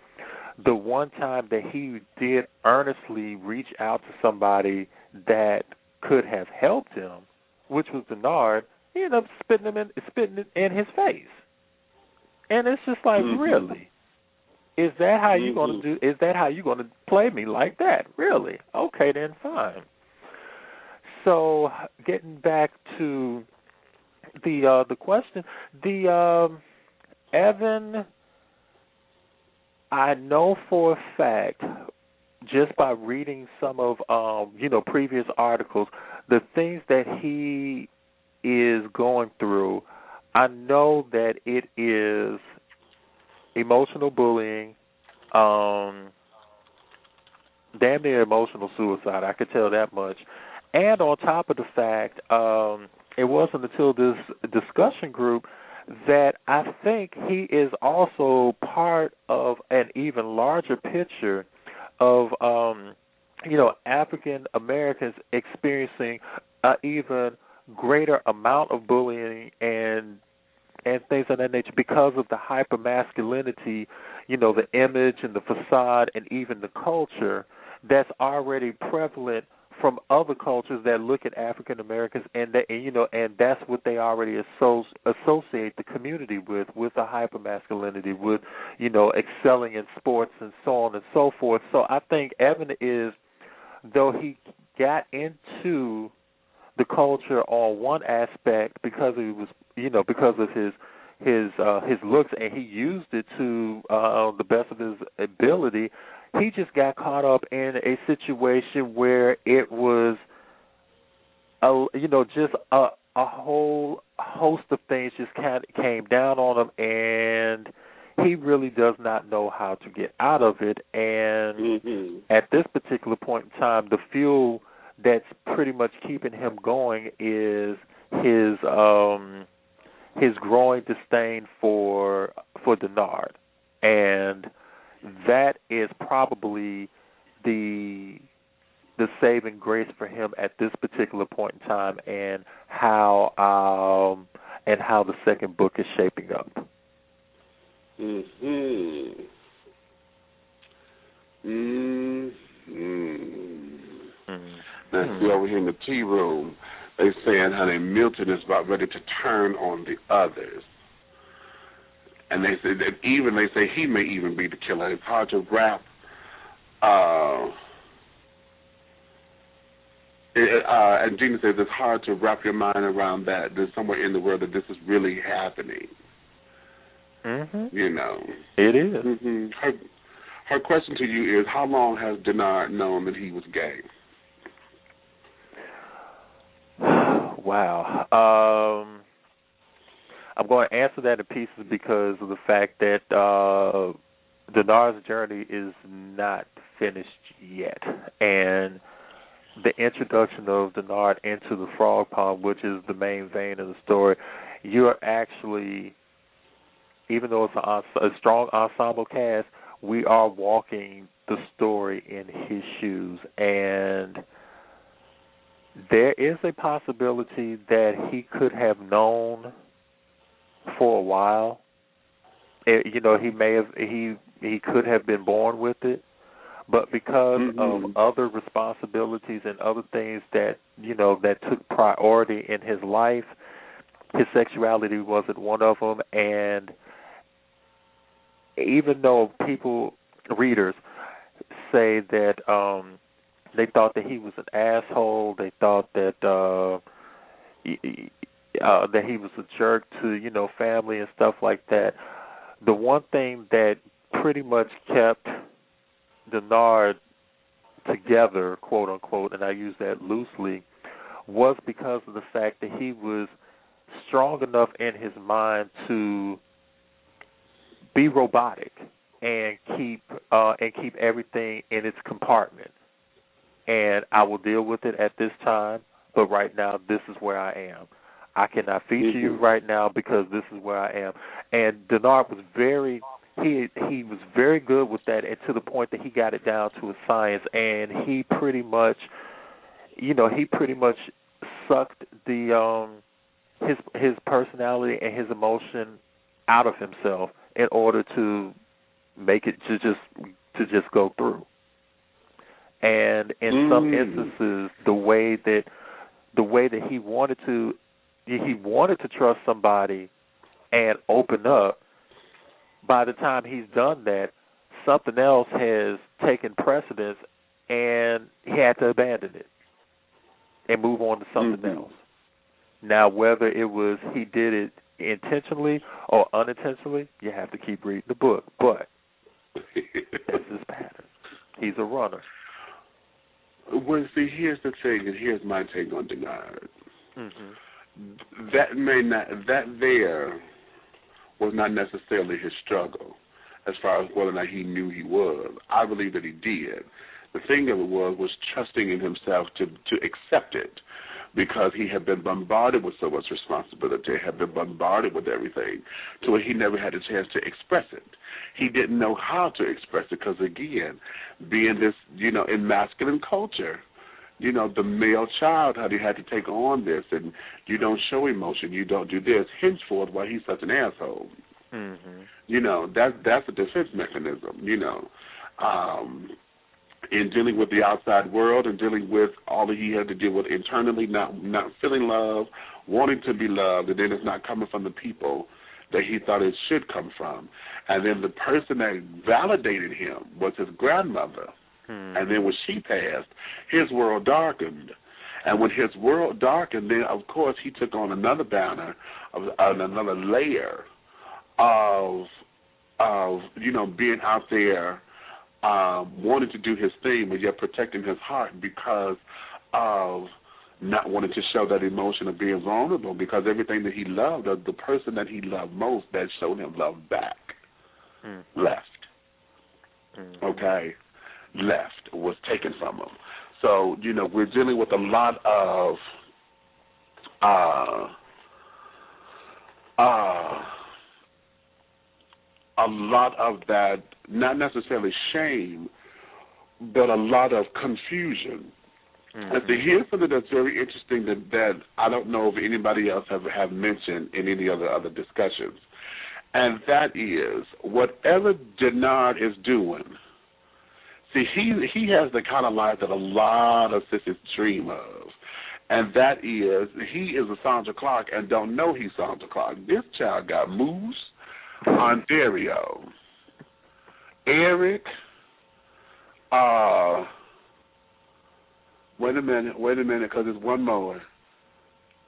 The one time that he did earnestly reach out to somebody that could have helped him, which was Dennard, he ended up spitting it in his face. And it's just like, really? Is that how you gonna do? Is that how you gonna play me like that? Really? Okay, then fine. So getting back to the question, Evan, I know for a fact, just by reading some of previous articles, the things that he is going through, I know that it is emotional bullying, damn near emotional suicide, I could tell that much. And on top of the fact, it wasn't until this discussion group that I think he is also part of an even larger picture of, African Americans experiencing an even greater amount of bullying and things of that nature because of the hypermasculinity, the image and the facade and even the culture that's already prevalent from other cultures that look at African Americans and that's what they already associate the community with the hypermasculinity, with excelling in sports and so on and so forth. So I think Evan is, though he got into the culture on one aspect because he was because of his looks, and he used it to the best of his ability. He just got caught up in a situation where it was, just a whole host of things just kind of came down on him, and he really does not know how to get out of it. And at this particular point in time, the fuel that's pretty much keeping him going is his growing disdain for Dennard, and that is probably the saving grace for him at this particular point in time, and how the second book is shaping up. Now, see over here in the tea room, they saying, honey, Milton is about ready to turn on the others. And they say that they say he may even be the killer. It's hard to wrap. And Gina says it's hard to wrap your mind around that. There's somewhere in the world that this is really happening. It is. Her question to you is, how long has Dennard known that he was gay? Wow. I'm going to answer that in pieces because of the fact that Dennard's journey is not finished yet. And the introduction of Dennard into the Frog Pond, which is the main vein of the story, you're actually, even though it's a strong ensemble cast, we are walking the story in his shoes. And there is a possibility that he could have known for a while. He could have been born with it, but because of other responsibilities and other things that took priority in his life, his sexuality wasn't one of them. And even though readers say that they thought that he was an asshole, they thought that that he was a jerk to family and stuff like that, the one thing that pretty much kept Dennard together, quote unquote, and I use that loosely, was because of the fact that he was strong enough in his mind to be robotic and keep everything in its compartment. And I will deal with it at this time, but right now this is where I am. I cannot feature you right now because this is where I am. And Dennard was very good with that, and to the point that he got it down to a science. And he pretty much sucked his personality and his emotion out of himself in order to make it to just go through. And in some instances, the way that he wanted to trust somebody and open up, by the time he's done that, something else has taken precedence and he had to abandon it and move on to something else. Now, whether it was he did it intentionally or unintentionally, you have to keep reading the book. But that's his pattern. He's a runner. Well, see, here's the thing, and here's my take on Dennard. That there was not necessarily his struggle as far as whether or not he knew he was. I believe that he did. The thing of it was trusting in himself to accept it, because he had been bombarded with so much responsibility, had been bombarded with everything, to where he never had a chance to express it. He didn't know how to express it because, again, being this, in masculine culture, the male child, how he had to take on this, and you don't show emotion, you don't do this, henceforth why he's such an asshole. That's a defense mechanism, in dealing with the outside world and dealing with all that he had to deal with internally, not feeling love, wanting to be loved, and then it's not coming from the people that he thought it should come from. And then the person that validated him was his grandmother. And then when she passed, his world darkened. And when his world darkened, then, of course, he took on another banner, another layer of being out there, wanting to do his thing, but yet protecting his heart because of not wanting to show that emotion of being vulnerable, because everything that he loved, the person that he loved most that showed him love back, left. Okay? Left, was taken from him. So, we're dealing with a lot of that, not necessarily shame, but a lot of confusion. And here's something that's very interesting that I don't know if anybody else have mentioned in any other discussions, and that is whatever Dennard is doing. See, he has the kind of life that a lot of sisters dream of, and that is he is a Sandra Clark and don't know he's Sandra Clark. This child got Moose, Ontario, Eric, wait a minute, because there's one more.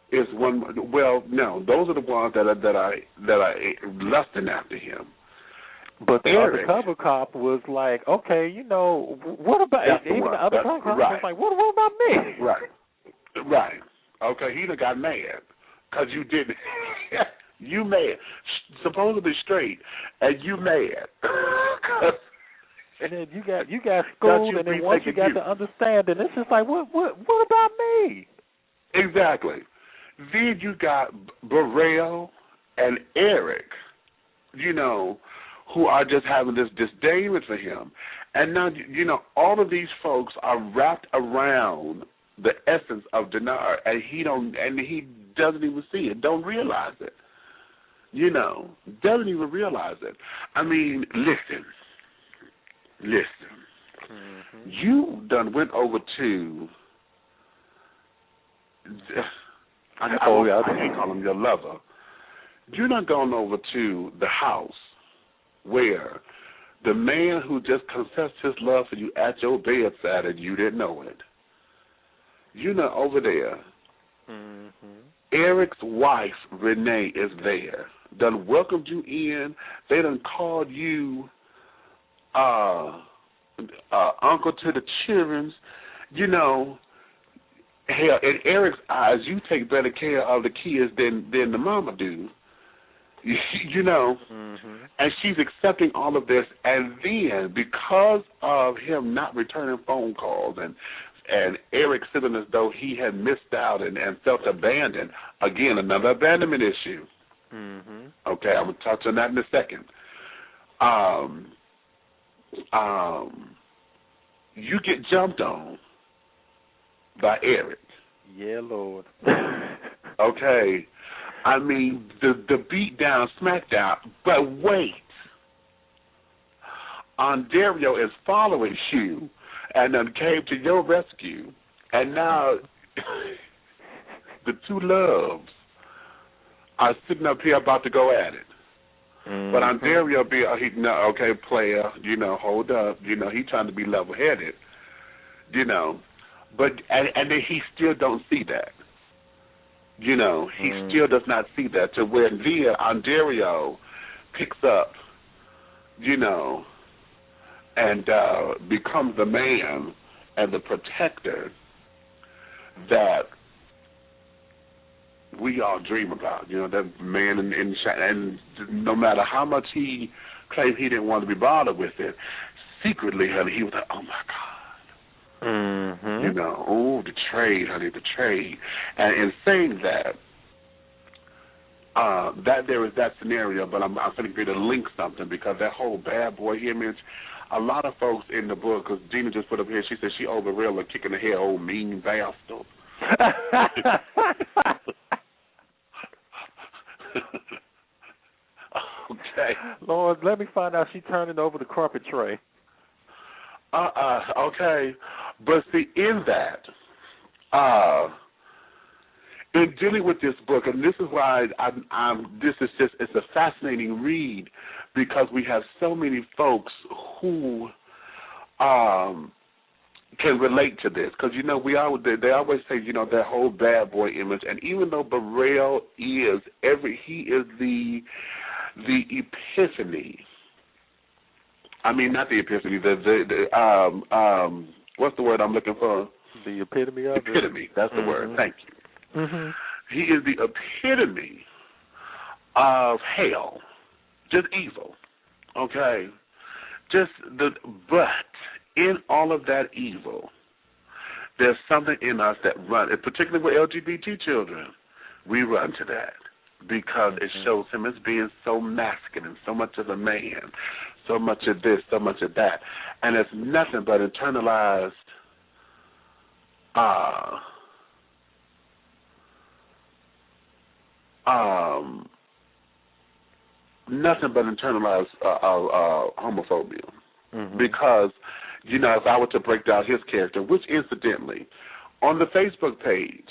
It's one. Well, no, those are the ones that I lusting after him. But the undercover cop was like, okay, what about even the undercover cop was like, what about me? Right. Okay, he done got mad because you didn't. You mad, supposedly straight, and you mad. And then you got schooled, and then once you got the understanding, it's just like, what about me? Exactly. Then you got Burrell and Eric, you know, who are just having this disdain for him. And now, you know, all of these folks are wrapped around the essence of Dennard, and he doesn't even see it, don't realize it. You know, doesn't even realize it. I mean, listen. Mm-hmm. You done went over to, I can't call him your lover. You done gone over to the house where the man who just confessed his love for you at your bedside and you didn't know it. You know, over there. Mm-hmm. Eric's wife, Renee, is there. Done welcomed you in. They done called you uncle to the children. You know, hell, in Eric's eyes, you take better care of the kids than the mama do. You know, mm-hmm. And she's accepting all of this. And then, because of him not returning phone calls and Eric feeling as though he had missed out and felt abandoned, again, another abandonment issue. Mm-hmm. Okay, I'm going to touch on that in a second. You get jumped on by Eric. Yeah, Lord. Okay. I mean, the beat down, smackdown, but wait. Ondario is following you and then came to your rescue, and now the two loves are sitting up here about to go at it. Mm-hmm. But Ondario okay, player, you know, hold up, you know, he trying to be level-headed, you know, but and then he still don't see that. You know, he still does not see that, to where via Ondario picks up, you know, and becomes the man and the protector that we all dream about. You know, that man and no matter how much he claimed he didn't want to be bothered with it, secretly, honey, he was like, oh, my God. Mm-hmm. You know, the trade, honey, the trade. And in saying that, that there is that scenario, but I'm going to link something, because that whole bad boy image, a lot of folks in the book, because Gina just put up here, she said she over real kicking the head, old mean bastard. Okay. Lord, let me find out she turning over the carpet tray. Okay. But see, in that, in dealing with this book, and this is why it's a fascinating read, because we have so many folks who can relate to this, because, you know, they always say, you know, that whole bad boy image, and even though Burrell he is the epiphany. I mean, not the epiphany. What's the word I'm looking for? The epitome of epitome. That's the word. Thank you. Mm-hmm. He is the epitome of hell, just evil. Okay, but in all of that evil, there's something in us that runs, particularly with LGBT children. We run to that because it shows him as being so masculine, so much of a man, so much of this, so much of that. And it's nothing but internalized homophobia. Mm-hmm. Because, you know, if I were to break down his character, which incidentally, on the Facebook page,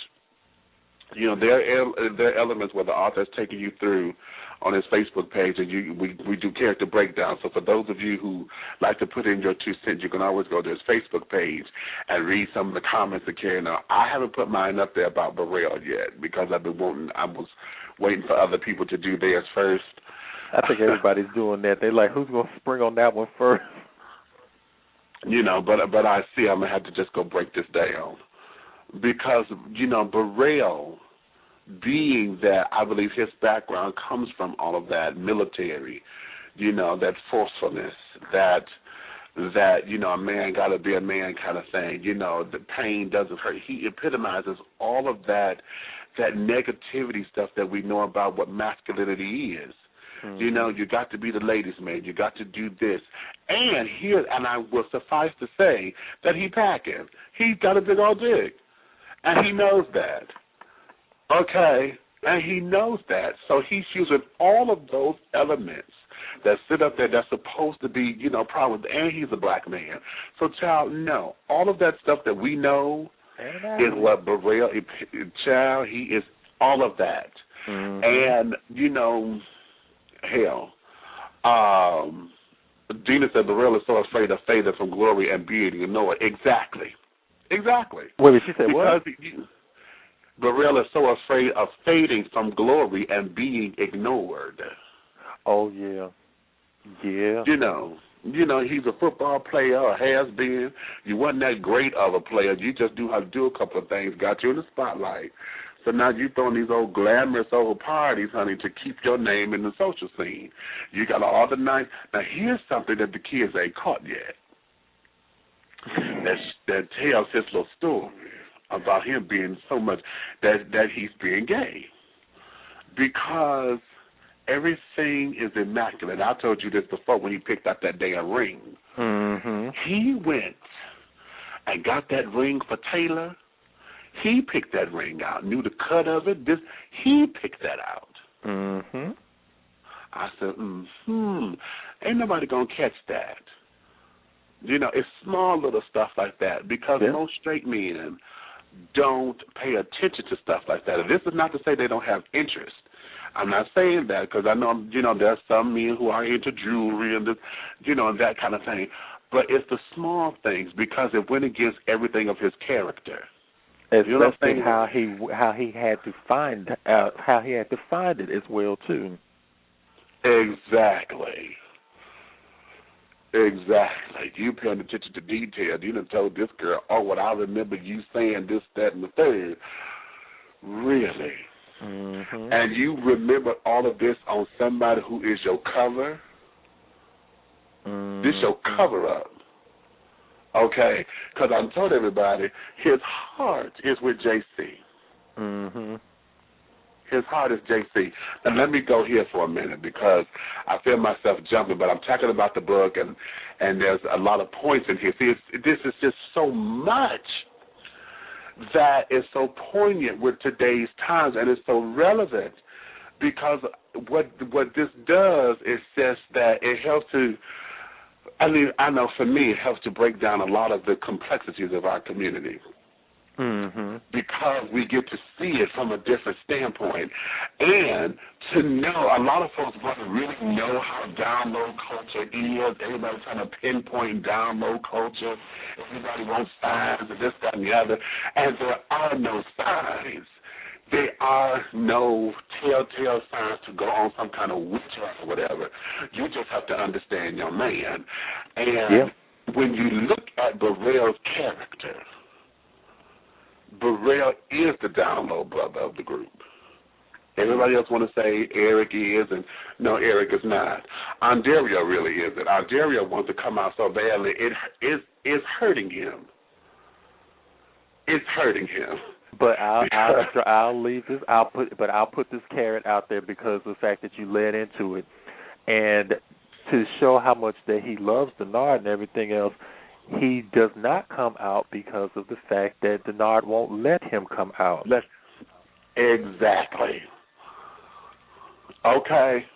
you know, there are elements where the author is taking you through on his Facebook page, and we do character breakdowns. So for those of you who like to put in your 2 cents, you can always go to his Facebook page and read some of the comments that carry on. I haven't put mine up there about Burrell yet, because I was waiting for other people to do theirs first. I think everybody's doing that. They're like, who's going to spring on that one first? You know, but I see I'm going to have to just go break this down. because, Burrell, being that I believe his background comes from all of that military, that forcefulness, that a man got to be a man kind of thing, the pain doesn't hurt. He epitomizes all of that negativity stuff that we know about what masculinity is. Mm-hmm. You got to be the ladies' man. You got to do this. And I will suffice to say that he packing. He's got a big old dick. And he knows that. Okay? And he knows that. So he's using all of those elements that sit up there that's supposed to be, problems. And he's a black man. So, child, no. All of that stuff that we know is what Burrell, child, he is all of that. Mm-hmm. And, hell, Gina said Burrell is so afraid of fading from glory and being ignored. Exactly. Wait, she said what? Burrell is so afraid of fading from glory and being ignored. Oh, yeah. Yeah. He's a football player or has been. You wasn't that great of a player. You just do a couple of things, got you in the spotlight. So now you throwing these old glamorous old parties, honey, to keep your name in the social scene. You got all the nice. Now here's something that the kids ain't caught yet. That tells his little story about him being so much that he's being gay, because everything is immaculate. I told you this before when he picked up that damn ring. Mm-hmm. He went and got that ring for Taylor. He picked that ring out, knew the cut of it. He picked that out. Mm-hmm. I said, ain't nobody going to catch that. It's small little stuff like that, because most straight men don't pay attention to stuff like that. And this is not to say they don't have interest. I'm not saying that, because I know, there's some men who are into jewelry and, and that kind of thing. But it's the small things, because it went against everything of his character. Especially how he had to find it as well too. Exactly. You paying attention to detail. You done told this girl, what I remember you saying this, that, and the third. Really? Mm-hmm. And you remember all of this on somebody who is your cover? Mm-hmm. This your cover-up. Okay? Because I told everybody, his heart is with JC. Mm-hmm. His heart is JC. And let me go here for a minute, because I feel myself jumping, but I'm talking about the book, and there's a lot of points in here. See, this is just so much that is so poignant with today's times, and it's so relevant, because what this does is just that it helps to, I know for me, it helps to break down a lot of the complexities of our community. Mm-hmm. Because we get to see it from a different standpoint, and to know, a lot of folks want to really know how down low culture is. Everybody trying to pinpoint down low culture. Everybody wants signs and this, that, and the other. And there are no signs. There are no telltale signs to go on some kind of witch or whatever. You just have to understand your man. And when you look at Burrell's character, Burrell is the down low brother of the group. Everybody else want to say Eric is, and no, Eric is not. Ondario really is it. Ondario wants to come out so badly. It's hurting him. It's hurting him. But I'll leave this. I'll put this carrot out there, because of the fact that you led into it, and to show how much that he loves Dennard and everything else. He does not come out because of the fact that Dennard won't let him come out. Exactly. Okay.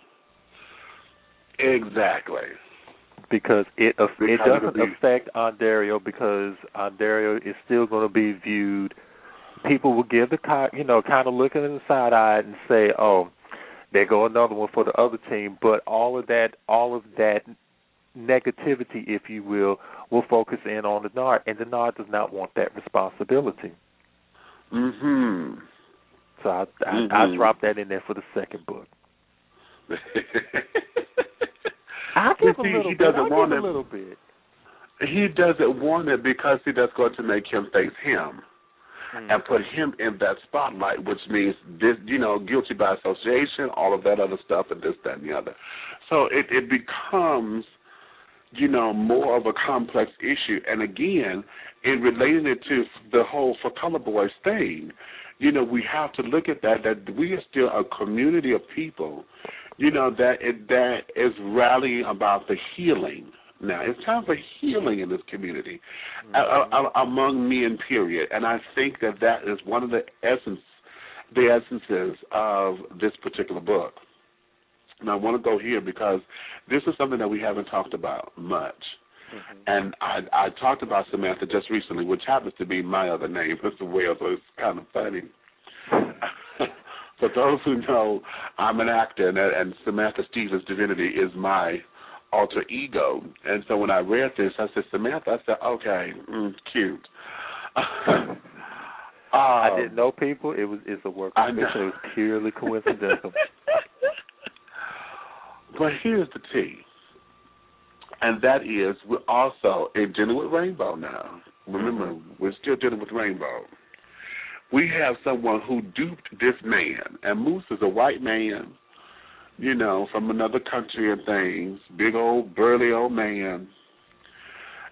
Exactly. Because it doesn't affect Ondario, because Ondario is still going to be viewed. People will give the kind of looking in the side eye and say, "Oh, there go another one for the other team." But all of that negativity, if you will focus in on Dennard, and Dennard does not want that responsibility. Mm-hmm. So I dropped that in there for the second book. I'll give a little bit. He doesn't want it because that's going to make him face him. and put him in that spotlight, which means this, guilty by association, all of that other stuff, and this, that, and the other. So it becomes, more of a complex issue. And again, in relating it to the whole For Color Boys thing, we have to look at that we are still a community of people, that is rallying about the healing. Now, it's time for healing in this community among men, period. And I think that is one of the essences of this particular book. And I want to go here because this is something that we haven't talked about much. And I talked about Samantha just recently, which happens to be my other name, Mr. Wales, so it's kind of funny. For those who know, I'm an actor, and Samantha Stevens' divinity is my alter ego. And so when I read this, I said, Samantha, I said, okay, cute. I didn't know people. It's a work of fiction. It was purely coincidental. But here's the tea, and that is we're also dealing with Rainbow now. Remember, we're still dealing with Rainbow. We have someone who duped this man, and Moose is a white man, from another country and things, big old, burly old man,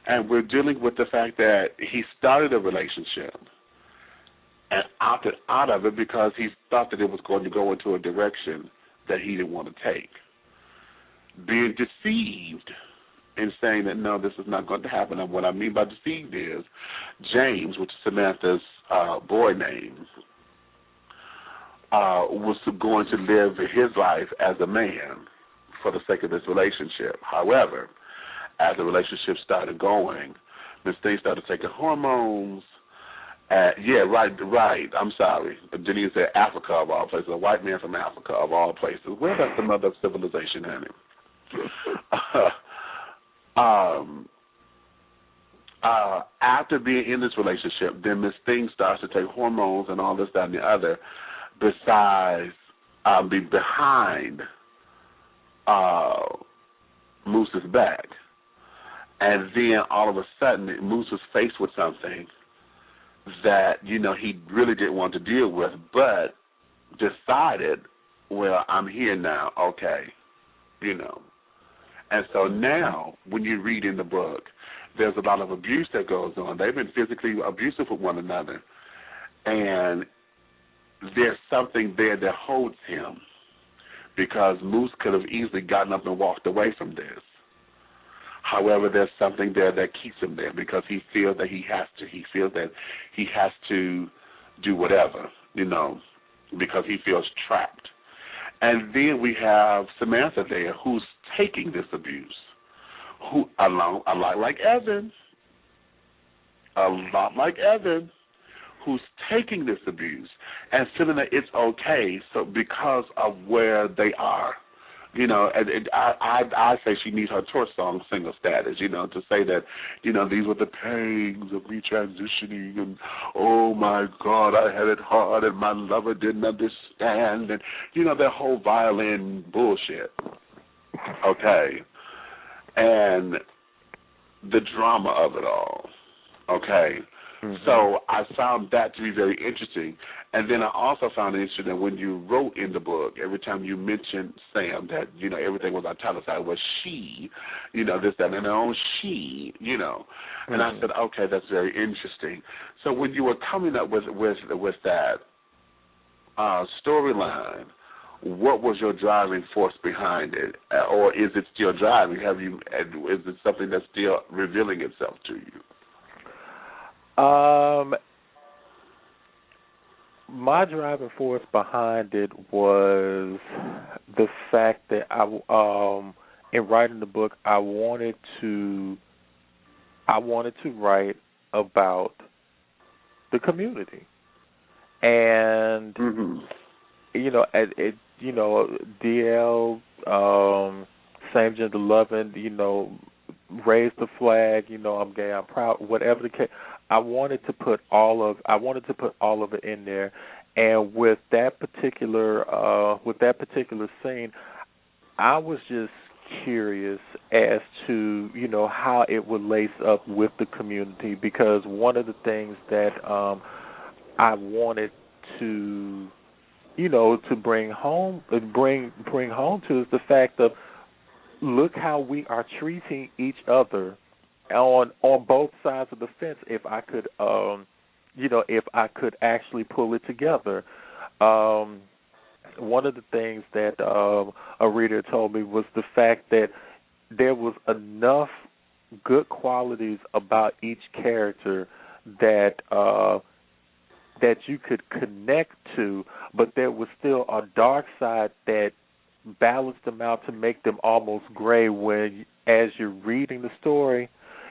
and we're dealing with the fact that he started a relationship and opted out of it because he thought that it was going to go into a direction that he didn't want to take. Being deceived in saying that, no, this is not going to happen. And what I mean by deceived is James, which is Samantha's boy name, was going to live his life as a man for the sake of this relationship. However, as the relationship started going, Miss Thing started taking hormones. Right. I'm sorry. Denise said Africa of all places. A white man from Africa of all places. Where that's the mother of civilization, honey? After being in this relationship, then Miss Thing starts to take hormones and all this, that, and the other, besides be behind Moose's back. And then all of a sudden, Moose was faced with something that, he really didn't want to deal with, but decided, well, I'm here now, okay, And so now, when you read in the book, there's a lot of abuse that goes on. They've been physically abusive with one another. And there's something there that holds him because Moose could have easily gotten up and walked away from this. However, there's something there that keeps him there because he feels that he has to. He feels that he has to do whatever, because he feels trapped. And then we have Samantha there who's taking this abuse, who a lot like Evan, who's taking this abuse and feeling that it's okay. So because of where they are, I say she needs her torch song singer status, to say that, these were the pangs of me transitioning, and oh my God, I had it hard, and my lover didn't understand, and that whole violin bullshit. Okay, and the drama of it all. Okay. So I found that to be very interesting. And then I also found it interesting that when you wrote in the book, every time you mentioned Sam, that, everything was italicized, was she, this, that, and her own she, And I said, okay, that's very interesting. So when you were coming up with that storyline, what was your driving force behind it? Or is it still driving? Is it something that's still revealing itself to you? My driving force behind it was the fact that in writing the book, I wanted to write about the community, and DL, same gender loving, raise the flag, I'm gay, I'm proud, whatever the case. I wanted to put all of it in there, and with that particular scene, I was just curious as to how it would lace up with the community, because one of the things that I wanted to, to bring home to is the fact of look how we are treating each other on both sides of the fence. If I could, if I could actually pull it together. One of the things that a reader told me was the fact that there was enough good qualities about each character that that you could connect to, but there was still a dark side that balanced them out to make them almost gray. When, as you're reading the story,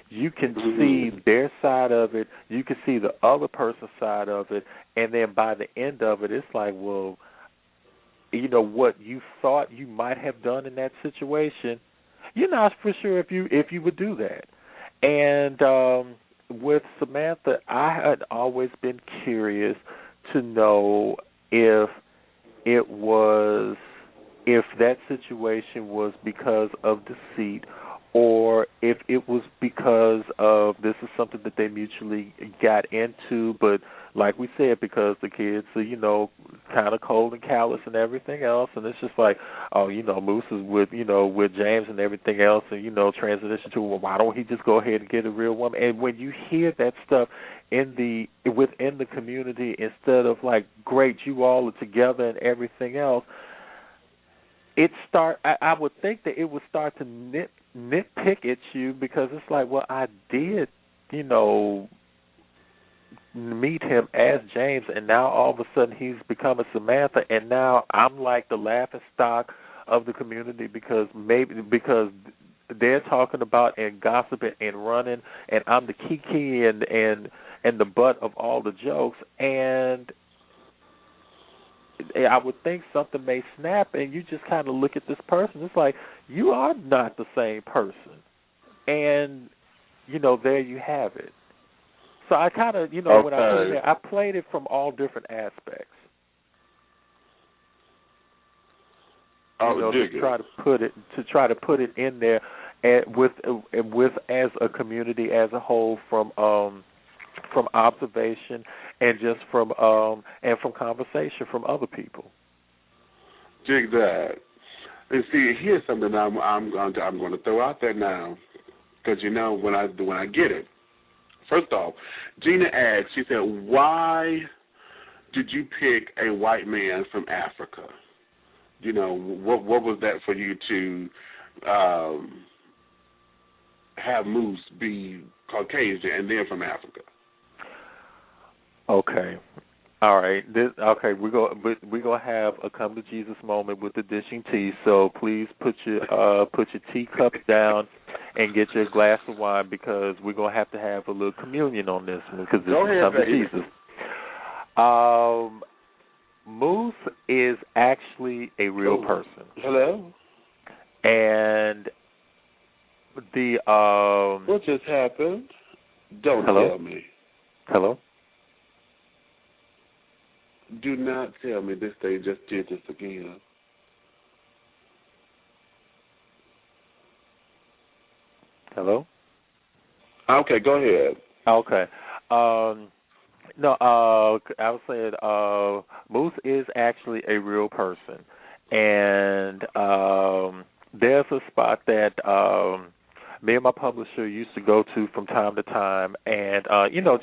you can see their side of it, you can see the other person's side of it, and then by the end of it, it's like, well, what you thought you might have done in that situation, you're not for sure if you would do that. And with Samantha, I had always been curious to know if that situation was because of deceit, or if it was because of this is something that they mutually got into, but like we said, because the kids are, kind of cold and callous and everything else, and it's just like, Moose is with James and everything else, and, transition to, well, why don't he just go ahead and get a real woman? And when you hear that stuff within the community, instead of like, great, you all are together and everything else, I would think that it would start to nitpick at you, because it's like, well, I did, meet him as James, and now all of a sudden he's become a Samantha, and now I'm like the laughing stock of the community because they're talking about and gossiping and running, and I'm the kiki and the butt of all the jokes, and I would think something may snap, and you just kind of look at this person. It's like, you are not the same person. And, there you have it. So I kind of, when I played it, I played it from all different aspects. To try to put it in there, and with as a community as a whole, from observation and just from conversation from other people. Dig that. And see, here's something I'm going to throw out there now, because when I get it. First off, Gina asked, she said, why did you pick a white man from Africa? What was that for you to have Moose be Caucasian and then from Africa? Okay. All right. We're gonna have a come to Jesus moment with the dishing tea. So please put your teacups down and get your glass of wine, because we're gonna have to have a little communion on this one, because this is come to Jesus. Moose is actually a real person. Hello. And what just happened? Don't tell me. Hello. Do not tell me this thing just did this again. Hello? Okay, go ahead. Okay. No, I was saying Moose is actually a real person. And there's a spot that me and my publisher used to go to from time to time, and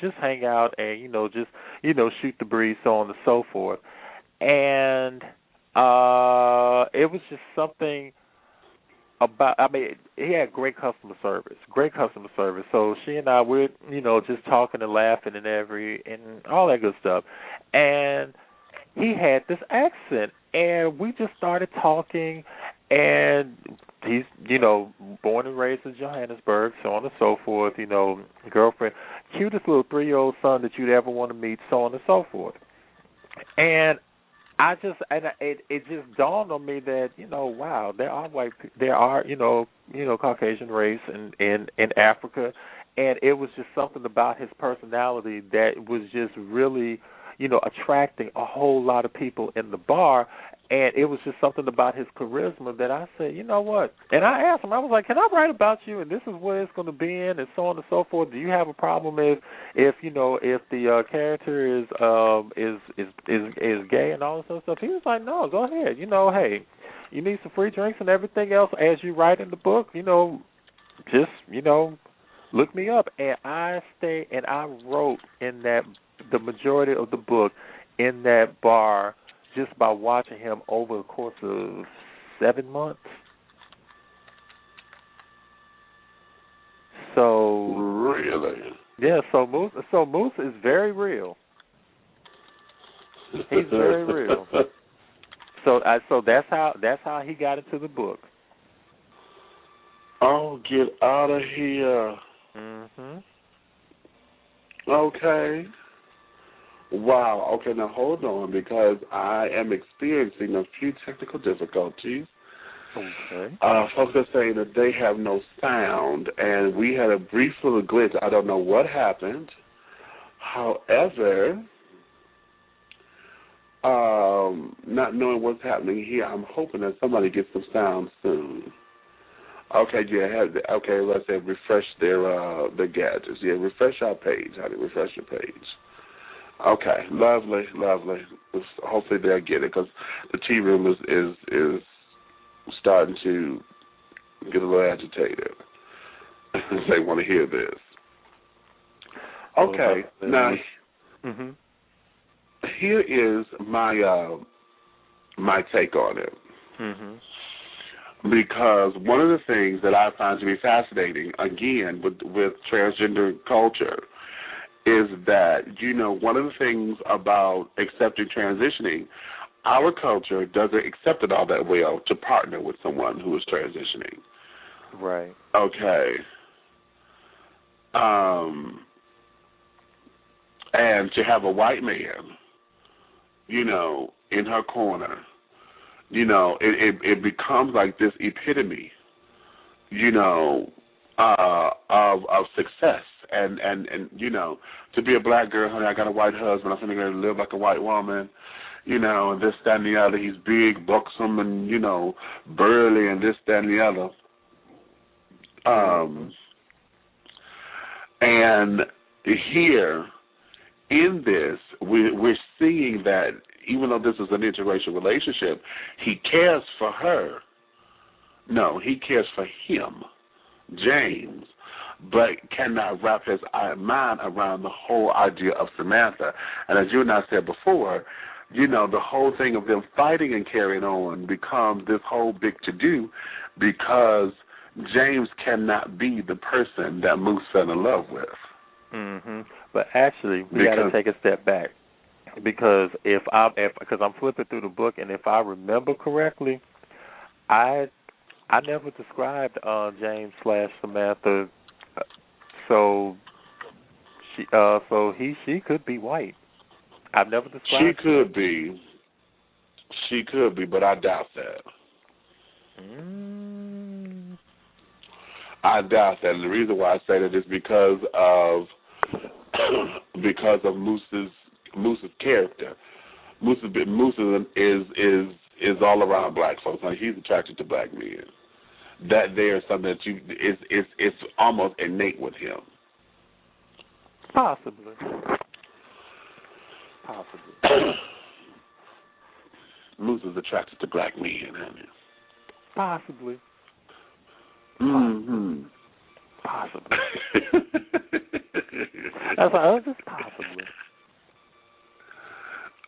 just hang out and just shoot the breeze, so on and so forth. And it was just something about, he had great customer service. So she and I, we're just talking and laughing and all that good stuff. And he had this accent, and we just started talking, and he's, born and raised in Johannesburg, so on and so forth, girlfriend, cutest little 3-year-old son that you'd ever want to meet, so on and so forth. And it just dawned on me that, wow, there are Caucasian race in Africa, and it was just something about his personality that was just really, attracting a whole lot of people in the bar. And it was just something about his charisma that I said, you know what? And I asked him, I was like, can I write about you? And this is what it's going to be in, and so on and so forth. Do you have a problem if the character is gay and all this other stuff? He was like, no, go ahead. Hey, you need some free drinks and everything else as you write in the book. Just look me up. And I wrote in the majority of the book in that bar, just by watching him over the course of 7 months. So really, yeah. So Moose is very real. He's very real. So that's how he got into the book. Oh, get out of here. Mhm. Okay. Wow. Okay, now hold on, because I am experiencing a few technical difficulties. Okay. Folks are saying that they have no sound, and we had a brief little glitch. I don't know what happened. However, not knowing what's happening here, I'm hoping that somebody gets some sound soon. Okay, yeah. Okay, let's say refresh their gadgets. Yeah, refresh our page. How do you refresh your page? Okay, lovely. Hopefully they'll get it, because the tea room is starting to get a little agitated. They want to hear this. Okay, now here is my take on it. Mhm. Because one of the things that I find to be fascinating, again, with transgender culture, is that, one of the things about accepting transitioning, our culture doesn't accept it all that well to partner with someone who is transitioning. Right. Okay. And to have a white man, in her corner, it becomes like this epitome, of success. And to be a black girl, honey, I got a white husband, I'm going to live like a white woman, and this, that, and the other. He's big, buxom, and, burly, and this, that, and the other. And here, in this, we're seeing that even though this is an interracial relationship, he cares for her. No, he cares for him, James, but cannot wrap his mind around the whole idea of Samantha. And as you and I said before, the whole thing of them fighting and carrying on becomes this whole big to-do, because James cannot be the person that Moose fell in love with. Mhm. But actually, we got to take a step back, because because I'm flipping through the book, and if I remember correctly, I never described James / Samantha, so she could be white. I've never described. She could be, but I doubt that. I doubt that, and the reason why I say that is because of Moose's character. Moose is all around black folks. Like, he's attracted to black men. That there is something that it's almost innate with him. Possibly. Moose is attracted to black men, isn't he? Possibly. Mm-hmm. Possibly. That's like, just possibly.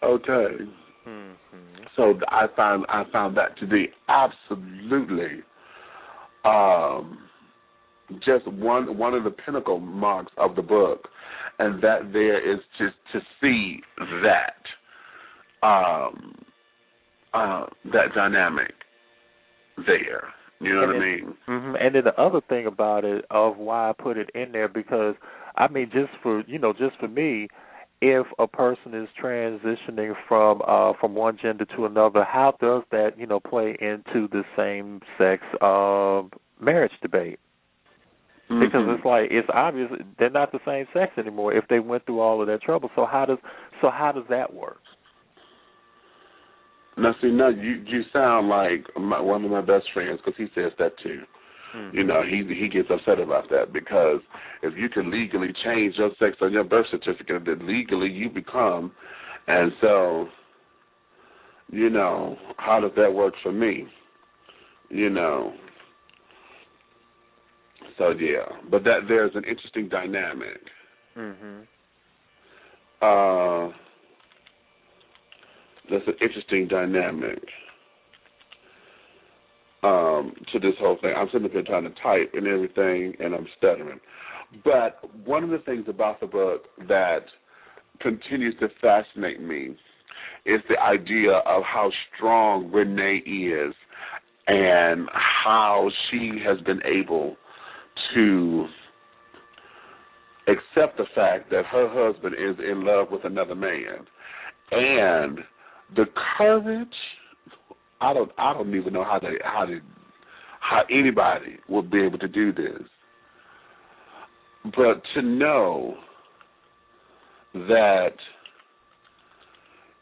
Okay. Mm-hmm. So I found that to be absolutely just one of the pinnacle marks of the book, and that there is just to see that that dynamic there. You know what I mean? Mm-hmm. And then the other thing about it, of why I put it in there, because I mean, just for me, if a person is transitioning from one gender to another, how does that play into the same sex marriage debate? Mm-hmm. Because it's obvious they're not the same sex anymore if they went through all of that trouble. So how does that work? Now, see, now you sound like one of my best friends because he says that too. Mm-hmm. You know, he gets upset about that because if you can legally change your sex on your birth certificate, then legally you become, and so, you know, how does that work for me? You know, so yeah, but that there's an interesting dynamic. Mm-hmm. There's an interesting dynamic to this whole thing. I'm sitting up here trying to type and everything, and I'm stuttering. But one of the things about the book that continues to fascinate me is the idea of how strong Renee is and how she has been able to accept the fact that her husband is in love with another man. And the courage, I don't even know how anybody would be able to do this. But to know that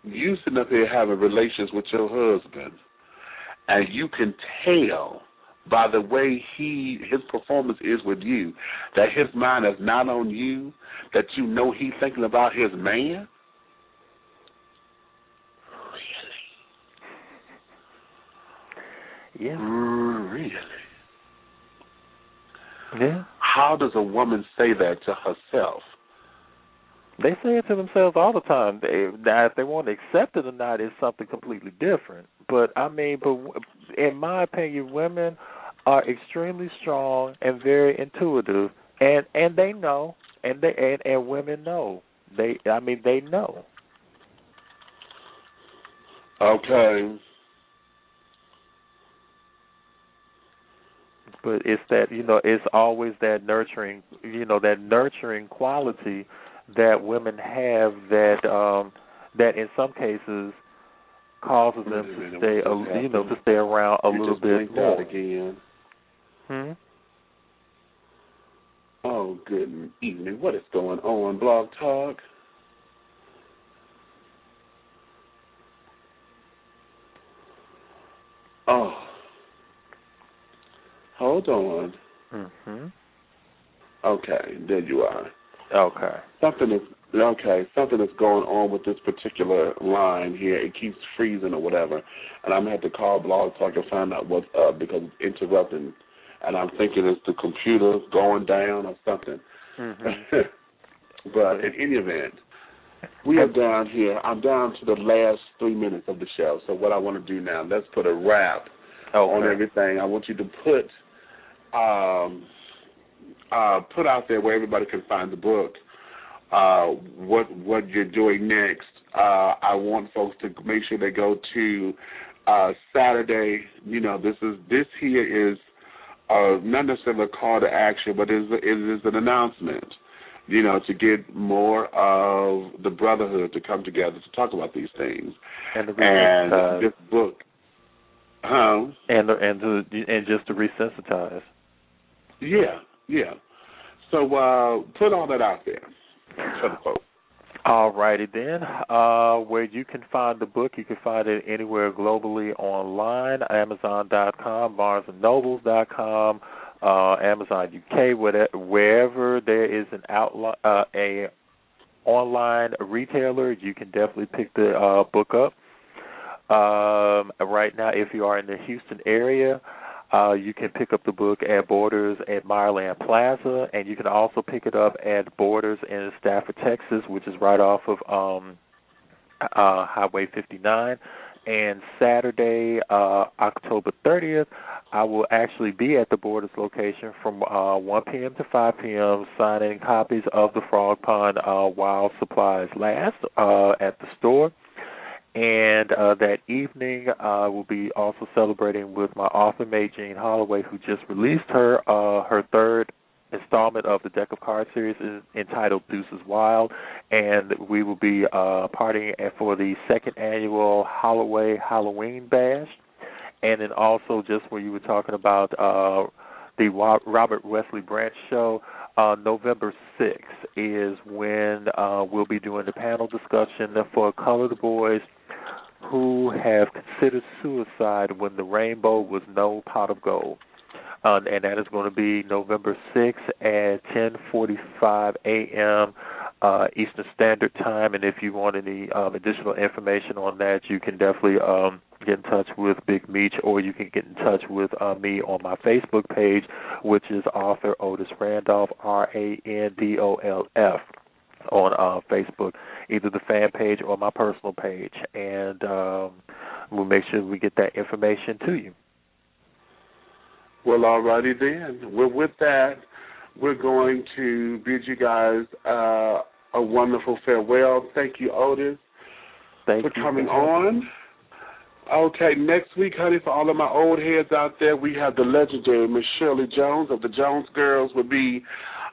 you sitting up here having relations with your husband, and you can tell by the way his performance is with you that his mind is not on you, that you know he's thinking about his man. Yeah. Really? Yeah. How does a woman say that to herself? They say it to themselves all the time. Now, if they want to accept it or not is something completely different. But, I mean, in my opinion, women are extremely strong and very intuitive, and they know, and women know. They know. Okay. But it's that, it's always that nurturing quality that women have that in some cases causes them to stay, to stay around a little bit more. Again. Oh, good evening. What is going on, Blog Talk? Oh. Hold on. Mm-hmm. Okay, there you are. Okay. Something is going on with this particular line here. It keeps freezing or whatever, and I'm gonna have to call Blog Talk and find out what's up because it's interrupting. And I'm thinking it's the computer going down or something. Mm-hmm. But in any event, we are down here. I'm down to the last 3 minutes of the show. So what I want to do now, let's put a wrap on everything. I want you to put out there where everybody can find the book. What you're doing next. I want folks to make sure they go to Saturday. This here is not necessarily a call to action, but it is an announcement. To get more of the brotherhood to come together to talk about these things. And this book, and just to resensitize. Yeah. So put all that out there for the folks. All righty then. Where you can find the book, you can find it anywhere globally online, Amazon.com, BarnesandNobles.com, Amazon UK, wherever there is a online retailer, you can definitely pick the book up. Right now, if you are in the Houston area, you can pick up the book at Borders at Meyerland Plaza, and you can also pick it up at Borders in Stafford, Texas, which is right off of Highway 59. And Saturday, October 30th, I will actually be at the Borders location from 1 p.m. to 5 p.m. signing copies of the Frog Pond While Supplies Last at the store. And that evening, I will be also celebrating with my author mate, Jean Holloway, who just released her third installment of the Deck of Cards series entitled Deuces Wild, and we will be partying for the second annual Holloway Halloween Bash. And then also, just where you were talking about the Robert Wesley Branch show, November 6th is when we'll be doing the panel discussion for Color the Boys, who have considered suicide when the rainbow was no pot of gold. And that is going to be November 6th at 10:45 a.m. Eastern Standard Time. And if you want any additional information on that, you can definitely get in touch with Big Meech, or you can get in touch with me on my Facebook page, which is author Otis Randoff, Randoff, on Facebook, either the fan page or my personal page. And we'll make sure we get that information to you. Well, all righty then. Well, with that, we're going to bid you guys a wonderful farewell. Thank you, Otis, for coming on. Okay, next week, honey, for all of my old heads out there, we have the legendary Miss Shirley Jones of the Jones Girls will be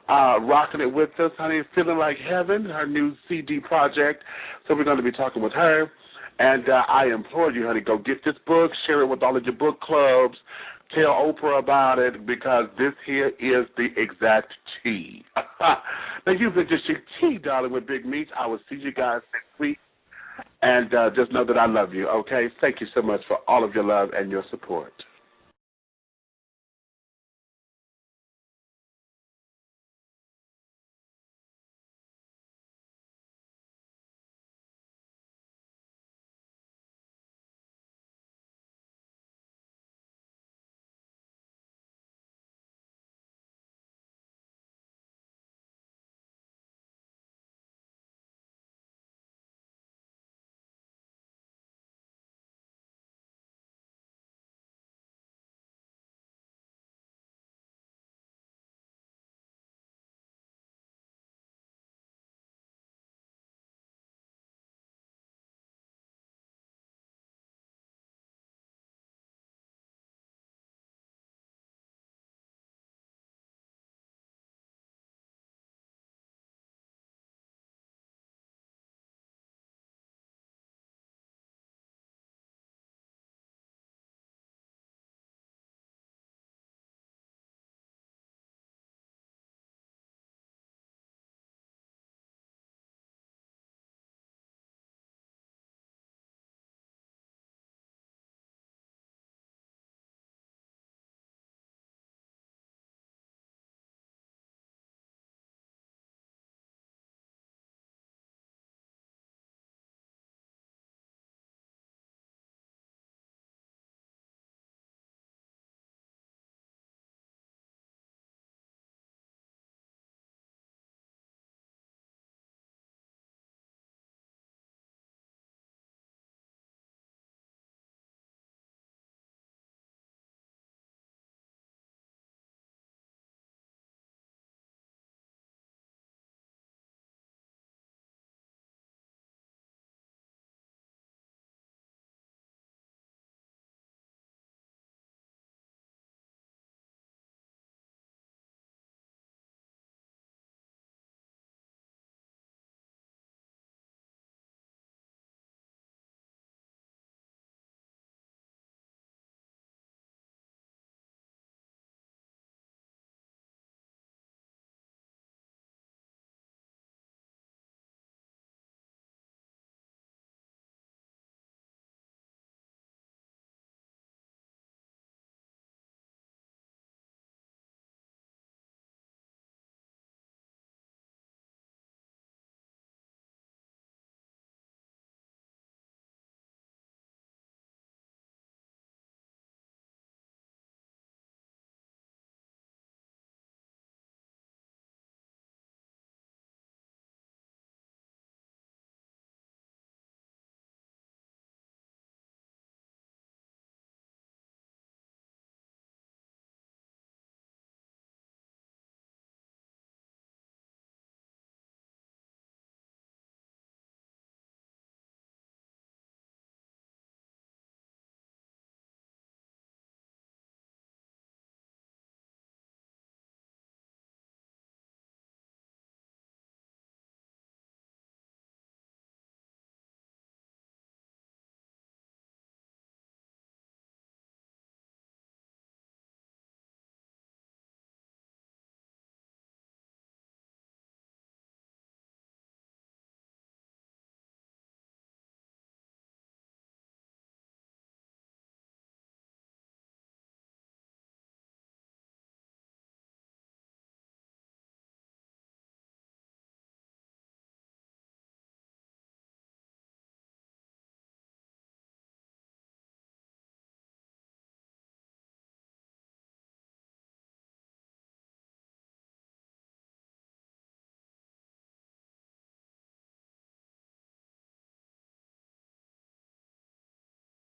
rocking it with us, honey, Feeling Like Heaven, her new CD project. So we're going to be talking with her. And I implore you, honey, go get this book, share it with all of your book clubs, tell Oprah about it, because this here is the exact tea. Now, you've been just your tea, darling, with Big Meech. I will see you guys next week. And just know that I love you, okay? Thank you so much for all of your love and your support.